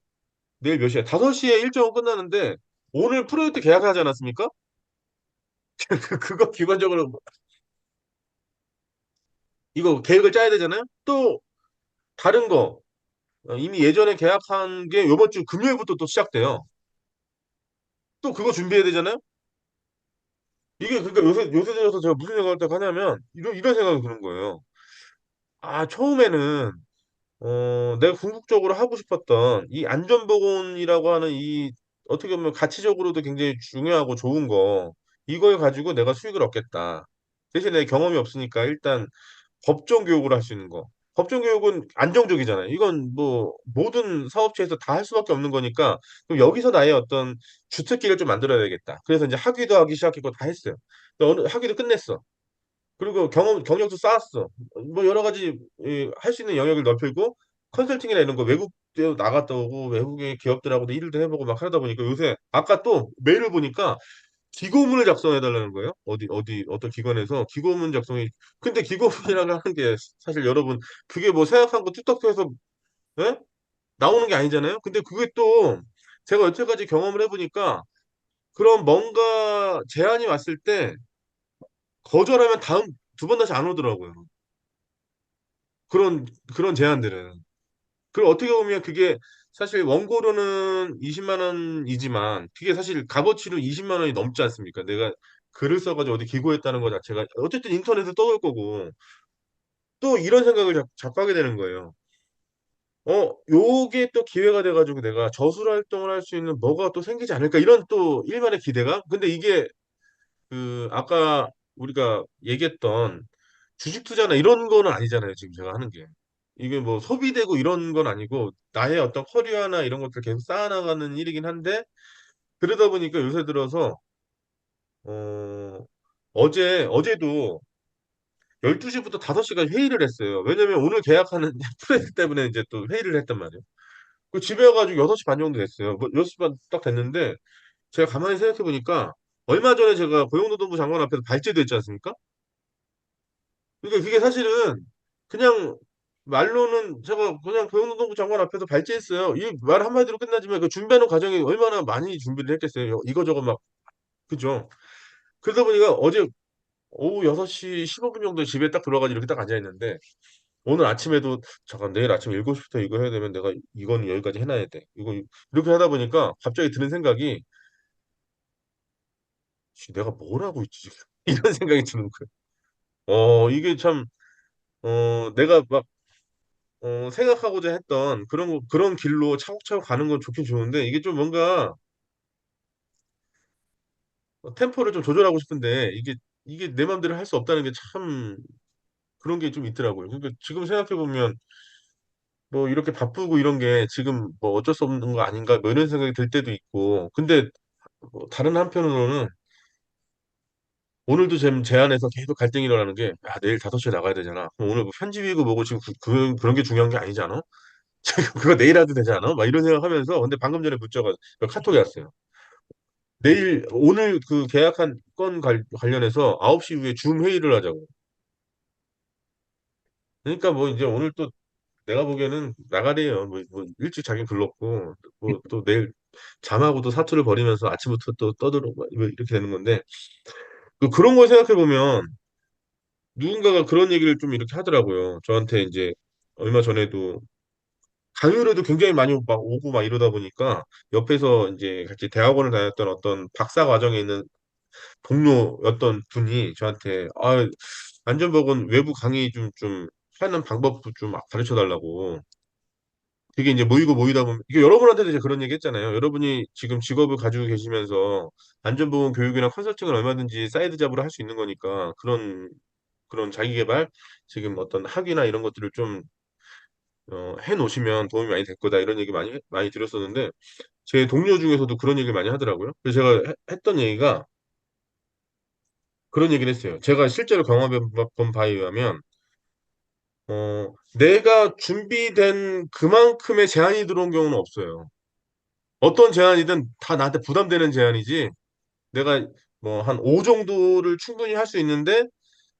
내일 몇 시야? 5시에 일정은 끝나는데 오늘 프로젝트 계약하지 않았습니까? 그거 기본적으로 이거 계획을 짜야 되잖아요. 또 다른 거 이미 예전에 계약한 게 이번 주 금요일부터 또 시작돼요. 또 그거 준비해야 되잖아요. 이게 그러니까 요새 들어서 제가 무슨 생각을 딱 하냐면 이런 생각이 드는 거예요. 아, 처음에는 내가 궁극적으로 하고 싶었던 이 안전보건이라고 하는 이 어떻게 보면 가치적으로도 굉장히 중요하고 좋은 거 이걸 가지고 내가 수익을 얻겠다. 대신에 경험이 없으니까 일단 법정 교육을 할 수 있는 거. 법정 교육은 안정적이잖아요. 이건 뭐 모든 사업체에서 다 할 수밖에 없는 거니까 그럼 여기서 나의 어떤 주특기를 좀 만들어야 되겠다. 그래서 이제 학위도 하기 시작했고 다 했어요. 어느 학위도 끝냈어. 그리고 경력도 쌓았어. 뭐 여러 가지 할 수 있는 영역을 넓히고 컨설팅이나 이런 거 외국에 나갔다 오고 외국의 기업들하고도 일도 해보고 막 하다 보니까 요새 아까 또 메일을 보니까 기고문을 작성해 달라는 거예요. 어디 어떤 기관에서 기고문 작성이 근데 기고문이라고 하는 게 사실 여러분 그게 뭐 생각한 거 뚝딱 해서 예? 나오는 게 아니잖아요. 근데 그게 또 제가 여태까지 경험을 해보니까 그런 뭔가 제안이 왔을 때 거절하면 다음 2번 다시 안 오더라고요. 그런 그런 제안들은. 그리고 어떻게 보면 그게 사실 원고료는 20만 원이지만 그게 사실 값어치로 20만 원이 넘지 않습니까? 내가 글을 써가지고 어디 기고했다는 것 자체가 어쨌든 인터넷에 떠올 거고 또 이런 생각을 자꾸 하게 되는 거예요. 요게 또 기회가 돼가지고 내가 저술 활동을 할 수 있는 뭐가 또 생기지 않을까 이런 또 일만의 기대감? 근데 이게 그 아까 우리가 얘기했던 주식 투자나 이런 거는 아니잖아요. 지금 제가 하는 게. 이게 뭐 소비되고 이런 건 아니고 나의 어떤 커리어나 이런 것들 계속 쌓아나가는 일이긴 한데 그러다 보니까 요새 들어서 어 어제도 12시부터 5시까지 회의를 했어요. 왜냐면 오늘 계약하는 프로젝트 때문에 이제 또 회의를 했단 말이에요. 그 집에 와가지고 6시 반 정도 됐어요. 뭐 6시 반 딱 됐는데 제가 가만히 생각해 보니까 얼마 전에 제가 고용노동부 장관 앞에서 발제도 했지 않습니까? 그러니까 그게 사실은 그냥 말로는 제가 그냥 고용노동부 장관 앞에서 발제했어요. 이 말 한마디로 끝나지만 그 준비하는 과정이 얼마나 많이 준비를 했겠어요. 이거저거 막 그죠? 그러다 보니까 어제 오후 6시 15분 정도에 집에 딱 들어가지고 이렇게 딱 앉아 있는데 오늘 아침에도 잠깐 내일 아침 7시부터 이거 해야 되면 내가 이건 여기까지 해놔야 돼. 이거 이렇게 하다 보니까 갑자기 드는 생각이 씨, 내가 뭘 하고 있지 지금? 이런 생각이 드는 거예요. 이게 참 내가 막 생각하고자 했던 그런 길로 차곡차곡 가는 건 좋긴 좋은데, 이게 좀 뭔가, 템포를 좀 조절하고 싶은데, 이게 내 맘대로 할 수 없다는 게 참, 그런 게 좀 있더라고요. 그러니까 지금 생각해보면, 뭐, 이렇게 바쁘고 이런 게 지금 뭐 어쩔 수 없는 거 아닌가, 뭐 이런 생각이 들 때도 있고, 근데, 뭐 다른 한편으로는, 오늘도 제 안에서 계속 갈등이 일어나는 게, 야, 내일 5시에 나가야 되잖아. 그럼 오늘 뭐 편집이고 뭐고 지금 그런 게 중요한 게 아니잖아. 그거 내일 해도 되지 않아? 막 이런 생각하면서 근데 방금 전에 문자가 카톡이 왔어요. 오늘 그 계약한 건 관련해서 9시 이후에 줌 회의를 하자고. 그러니까 뭐 이제 오늘 또 내가 보기에는 나가래요. 뭐 일찍 자기 글렀고 뭐 또 내일 잠하고도 사투를 벌이면서 아침부터 또 떠들어 뭐 이렇게 되는 건데 그런 걸 생각해 보면 누군가가 그런 얘기를 좀 이렇게 하더라고요. 저한테 이제 얼마 전에도 강의료도 굉장히 많이 막 오고 막 이러다 보니까 옆에서 이제 같이 대학원을 다녔던 어떤 박사 과정에 있는 동료였던 분이 저한테 안전복은 외부 강의 좀 하는 방법도 좀 가르쳐 달라고. 되게 이제 모이고 모이다 보면 이게 여러분한테도 이제 그런 얘기 했잖아요. 여러분이 지금 직업을 가지고 계시면서 안전보건 교육이나 컨설팅을 얼마든지 사이드 잡으로 할 수 있는 거니까 그런 자기 개발 지금 어떤 학위나 이런 것들을 좀 해 놓으시면 도움이 많이 될 거다 이런 얘기 많이 들었었는데 제 동료 중에서도 그런 얘기를 많이 하더라고요. 그래서 제가 했던 얘기가 그런 얘기를 했어요. 제가 실제로 경험해 본 바에 의하면 내가 준비된 그만큼의 제한이 들어온 경우는 없어요. 어떤 제한이든 다 나한테 부담되는 제한이지 내가 뭐 한 5 정도를 충분히 할 수 있는데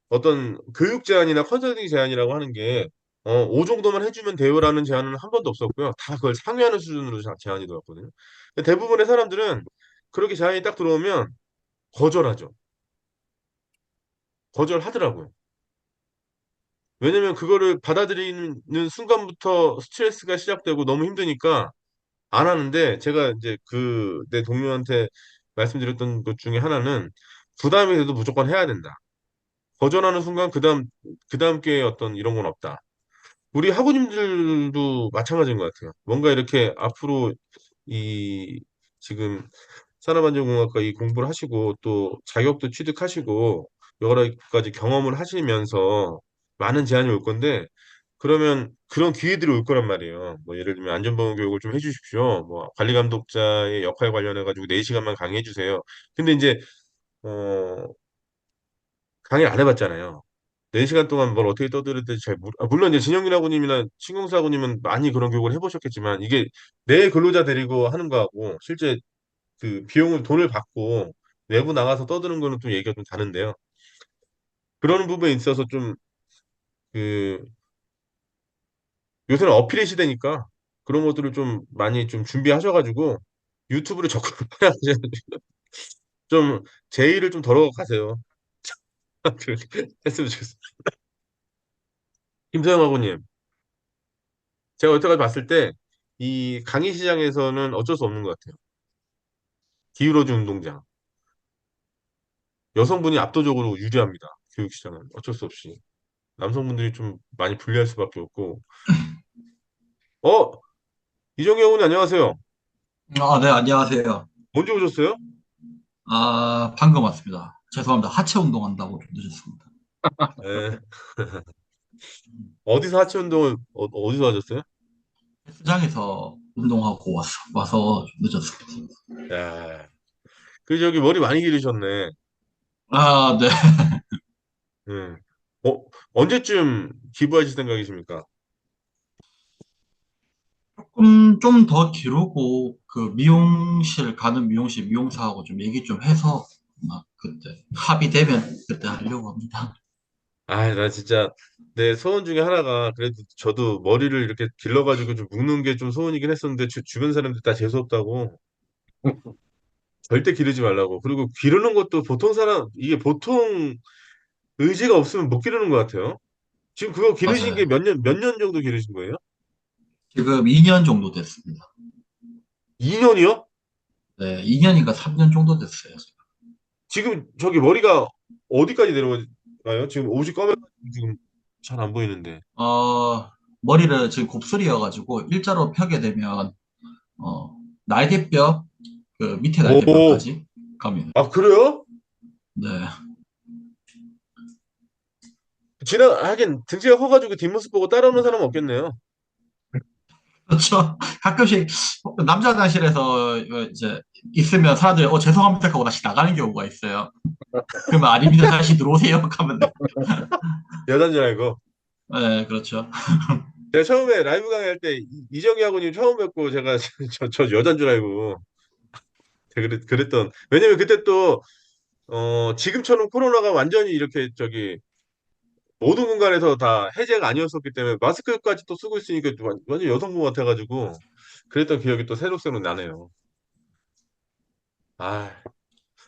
어떤 교육 제한이나 컨설팅 제한이라고 하는 게 5 정도만 해주면 돼요라는 제한은 한 번도 없었고요. 다 그걸 상회하는 수준으로 제한이 들어왔거든요. 근데 대부분의 사람들은 그렇게 제한이 딱 들어오면 거절하죠. 거절하더라고요. 왜냐면 그거를 받아들이는 순간부터 스트레스가 시작되고 너무 힘드니까 안 하는데 제가 이제 그 내 동료한테 말씀드렸던 것 중에 하나는 부담이 돼도 무조건 해야 된다. 거절하는 순간 그다음 기회에 어떤 이런 건 없다. 우리 학우님들도 마찬가지인 것 같아요. 뭔가 이렇게 앞으로 이 지금 산업안전공학과 이 공부를 하시고 또 자격도 취득하시고 여러 가지 경험을 하시면서 많은 제안이 올 건데 그러면 그런 기회들이 올 거란 말이에요. 뭐 예를 들면 안전보건 교육을 좀 해주십시오. 뭐 관리감독자의 역할 관련해 가지고 4시간만 강의해 주세요. 근데 이제 어 강의를 안 해봤잖아요. 4시간 동안 뭘 어떻게 떠들어야 될지 물론 이제 진영민 학우님이나 신경수 학우님은 많이 그런 교육을 해보셨겠지만 이게 내 근로자 데리고 하는 거하고 실제 그 돈을 받고 외부 나가서 떠드는 거는 또 얘기가 좀 다른데요. 그런 부분에 있어서 좀 그 요새는 어필의 시대니까 그런 것들을 좀 많이 좀 준비하셔가지고 유튜브를 적극 좀 제의를 좀 덜어 가세요. 그렇게 했으면 좋겠어요. 김서영 학우님, 제가 여태까지 봤을 때 이 강의 시장에서는 어쩔 수 없는 것 같아요. 기울어진 운동장. 여성분이 압도적으로 유리합니다. 교육 시장은 어쩔 수 없이. 남성분들이 좀 많이 불리할 수밖에 없고. 어, 이정희 의원님 안녕하세요. 네, 안녕하세요. 언제 오셨어요? 방금 왔습니다. 죄송합니다. 하체 운동한다고 좀 늦었습니다. 네. 어디서 하체 운동을 어디서 하셨어요? 헬스장에서 운동하고 와서 좀 늦었습니다. 야, 그 저기 머리 많이 기르셨네. 네. 음. 어, 언제쯤 기부하실 생각이십니까? 좀 더 기르고, 가는 미용실 미용사하고 좀 얘기 좀 해서, 그때, 합의되면 그때 하려고 합니다. 나 진짜 내 소원 중에 하나가 그래도 저도 머리를 이렇게 길러가지고 좀 묶는 게 좀 소원이긴 했었는데 주변 사람들 다 재수없다고 절대 기르지 말라고. 그리고 기르는 것도 이게 보통 의지가 없으면 못 기르는 것 같아요. 지금 그거 기르신 게 맞아요. 몇 년 정도 기르신 거예요? 지금 2년 정도 됐습니다. 2년이요? 네, 2년인가 3년 정도 됐어요. 지금 저기 머리가 어디까지 내려가요? 지금 옷이 검해가지고 지금 잘 안 보이는데. 머리를 지금 곱슬이어가지고 일자로 펴게 되면, 어, 날개뼈, 밑에 오, 날개뼈까지 갑니다. 그래요? 네. 하긴 등치가 커가지고 뒷모습 보고 따라오는 사람은 없겠네요. 그렇죠. 가끔씩 남자 화장실에서 이제 있으면 사람들이 죄송합니다 하고 다시 나가는 경우가 있어요. 그러면 아닙니다. 다시 들어오세요. 하면 돼. 여잔 줄 알고. 네, 그렇죠. 제가 처음에 라이브 강의할 때 이정희 학우님 처음 뵙고 제가 저 여잔 줄 알고 왜냐면 그때 또 지금처럼 코로나가 완전히 이렇게 저기 모든 공간에서 다 해제가 아니었었기 때문에 마스크까지 또 쓰고 있으니까 완전 여성분 같아가지고 그랬던 기억이 또 새록새록 나네요. 아,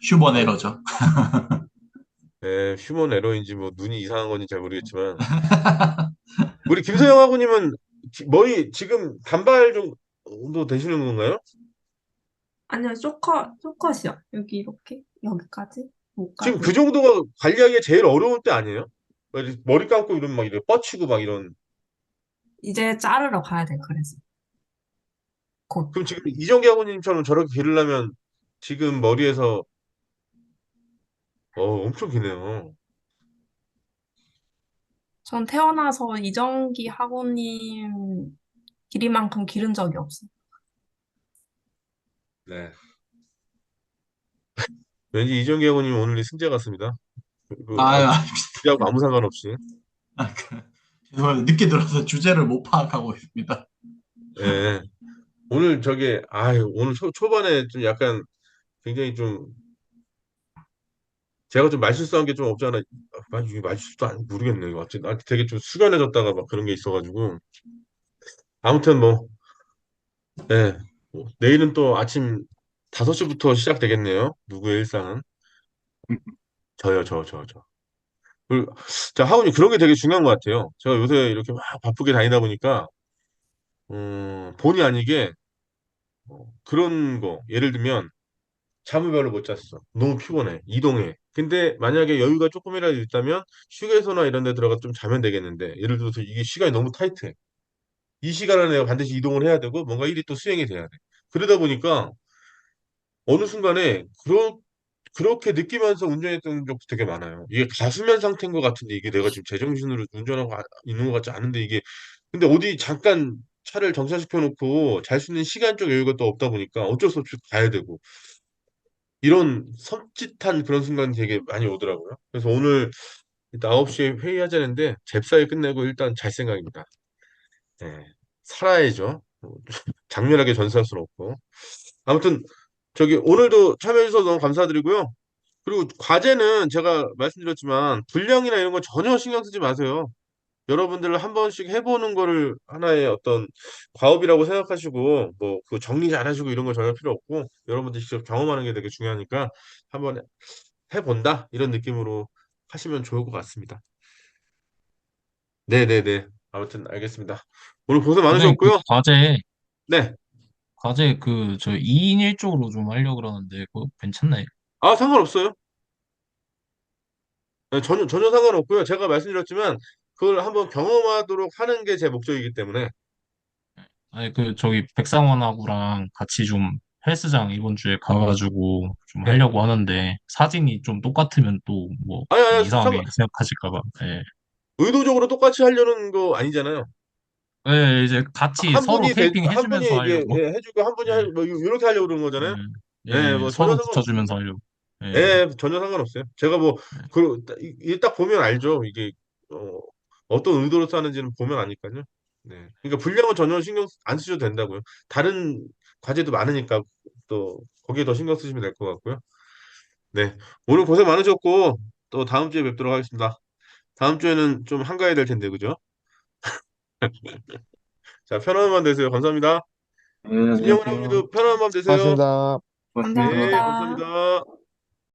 휴먼 아이, 에러죠. 휴먼 에러인지 뭐 눈이 이상한 건지 잘 모르겠지만 우리 김서영 학우님은 머리 지금 단발 정도 되시는 건가요? 아니요, 쇼컷이요. 여기 이렇게, 여기까지, 지금 그 목까지. 정도가 관리하기가 제일 어려울 때 아니에요? 머리 감고 이러면 막 이래 뻗치고 막 이런. 이제 자르러 가야 돼, 그래서. 곧. 그럼 지금 이정기 아버님처럼 저렇게 기르려면 지금 머리에서 엄청 기네요. 전 태어나서 이정기 학우님 길이만큼 기른 적이 없어요. 네. 왠지 이정기 아버님 오늘이 승자 같습니다. 아유, 하고 아무 상관없이. 죄송합니다. 늦게 들어서 주제를 못 파악하고 있습니다. 예. 오늘 오늘 초반에 좀 약간 굉장히 좀 제가 좀 말실수한 게 좀 없지 않아. 이게 말실수도 모르겠네. 이거 어쨌든 되게 좀 숙연해졌다가 막 그런 게 있어가지고. 아무튼 뭐, 예. 내일은 또 아침 5시부터 시작되겠네요. 누구의 일상은. 저요, 저. 자, 하은이 그런 게 되게 중요한 것 같아요. 제가 요새 이렇게 막 바쁘게 다니다 보니까, 본의 아니게 그런 거, 예를 들면, 잠을 별로 못 잤어. 너무 피곤해. 이동해. 근데 만약에 여유가 조금이라도 있다면 휴게소나 이런 데 들어가 좀 자면 되겠는데 예를 들어서 이게 시간이 너무 타이트해. 이 시간에 내가 반드시 이동을 해야 되고 뭔가 일이 또 수행이 돼야 돼. 그러다 보니까 어느 순간에 그렇게 느끼면서 운전했던 적도 되게 많아요. 이게 가수면 상태인 것 같은데 이게 내가 지금 제정신으로 운전하고 있는 것 같지 않은데 이게 근데 어디 잠깐 차를 정차시켜 놓고 잘 수 있는 시간적 여유가 또 없다 보니까 어쩔 수 없이 가야 되고 이런 섬찟한 그런 순간이 되게 많이 오더라고요. 그래서 오늘 일단 9시에 회의하자는데 잽싸게 끝내고 일단 잘 생각입니다. 네. 살아야죠. 장렬하게 전사할 수는 없고. 아무튼 저기 오늘도 참여해 주셔서 너무 감사드리고요. 그리고 과제는 제가 말씀드렸지만 분량이나 이런 거 전혀 신경 쓰지 마세요. 여러분들 한 번씩 해보는 거를 하나의 어떤 과업이라고 생각하시고 뭐 그 정리 잘하시고 이런 거 전혀 필요 없고 여러분들 직접 경험하는 게 되게 중요하니까 한번 해본다 이런 느낌으로 하시면 좋을 것 같습니다. 네네네. 아무튼 알겠습니다. 오늘 고생 선생님, 그 많으셨고요. 네. 과제 저 2인 1쪽으로 좀 하려고 그러는데, 그거 괜찮나요? 아 상관없어요. 네, 전혀 상관없고요. 제가 말씀드렸지만 그걸 한번 경험하도록 하는 게 제 목적이기 때문에 아니, 저기 백상원하고랑 같이 좀 헬스장 이번 주에 가가지고 좀 네. 하려고 하는데, 사진이 좀 똑같으면 또 뭐 좀 아니 이상하게 생각하실까 봐. 예. 의도적으로 똑같이 하려는 거 아니잖아요. 예, 이제 같이 서로 테이핑 한 분이 해주면서 이게 하려고. 예, 해주고 한 분이 예, 뭐 이렇게 하려고 그러는 거잖아요. 예, 예, 예, 뭐 전혀 서로 상관없습니다. 붙여주면서 하려고. 예, 예, 전혀 상관없어요. 제가 뭐, 예. 이게 딱 보면 알죠. 이게, 어떤 의도로 싸는지는 보면 아니까요. 네. 그러니까 분량은 전혀 신경 안 쓰셔도 된다고요. 다른 과제도 많으니까 또 거기에 더 신경 쓰시면 될 것 같고요. 네. 오늘 고생 많으셨고, 또 다음 주에 뵙도록 하겠습니다. 다음 주에는 좀 한가해야 될 텐데, 그죠? 자, 편안한 밤 되세요. 감사합니다. 네, 김영훈 안녕하세요. 아버님도 편안한 밤 되세요. 고맙습니다. 고맙습니다. 네, 감사합니다. 감사합니다.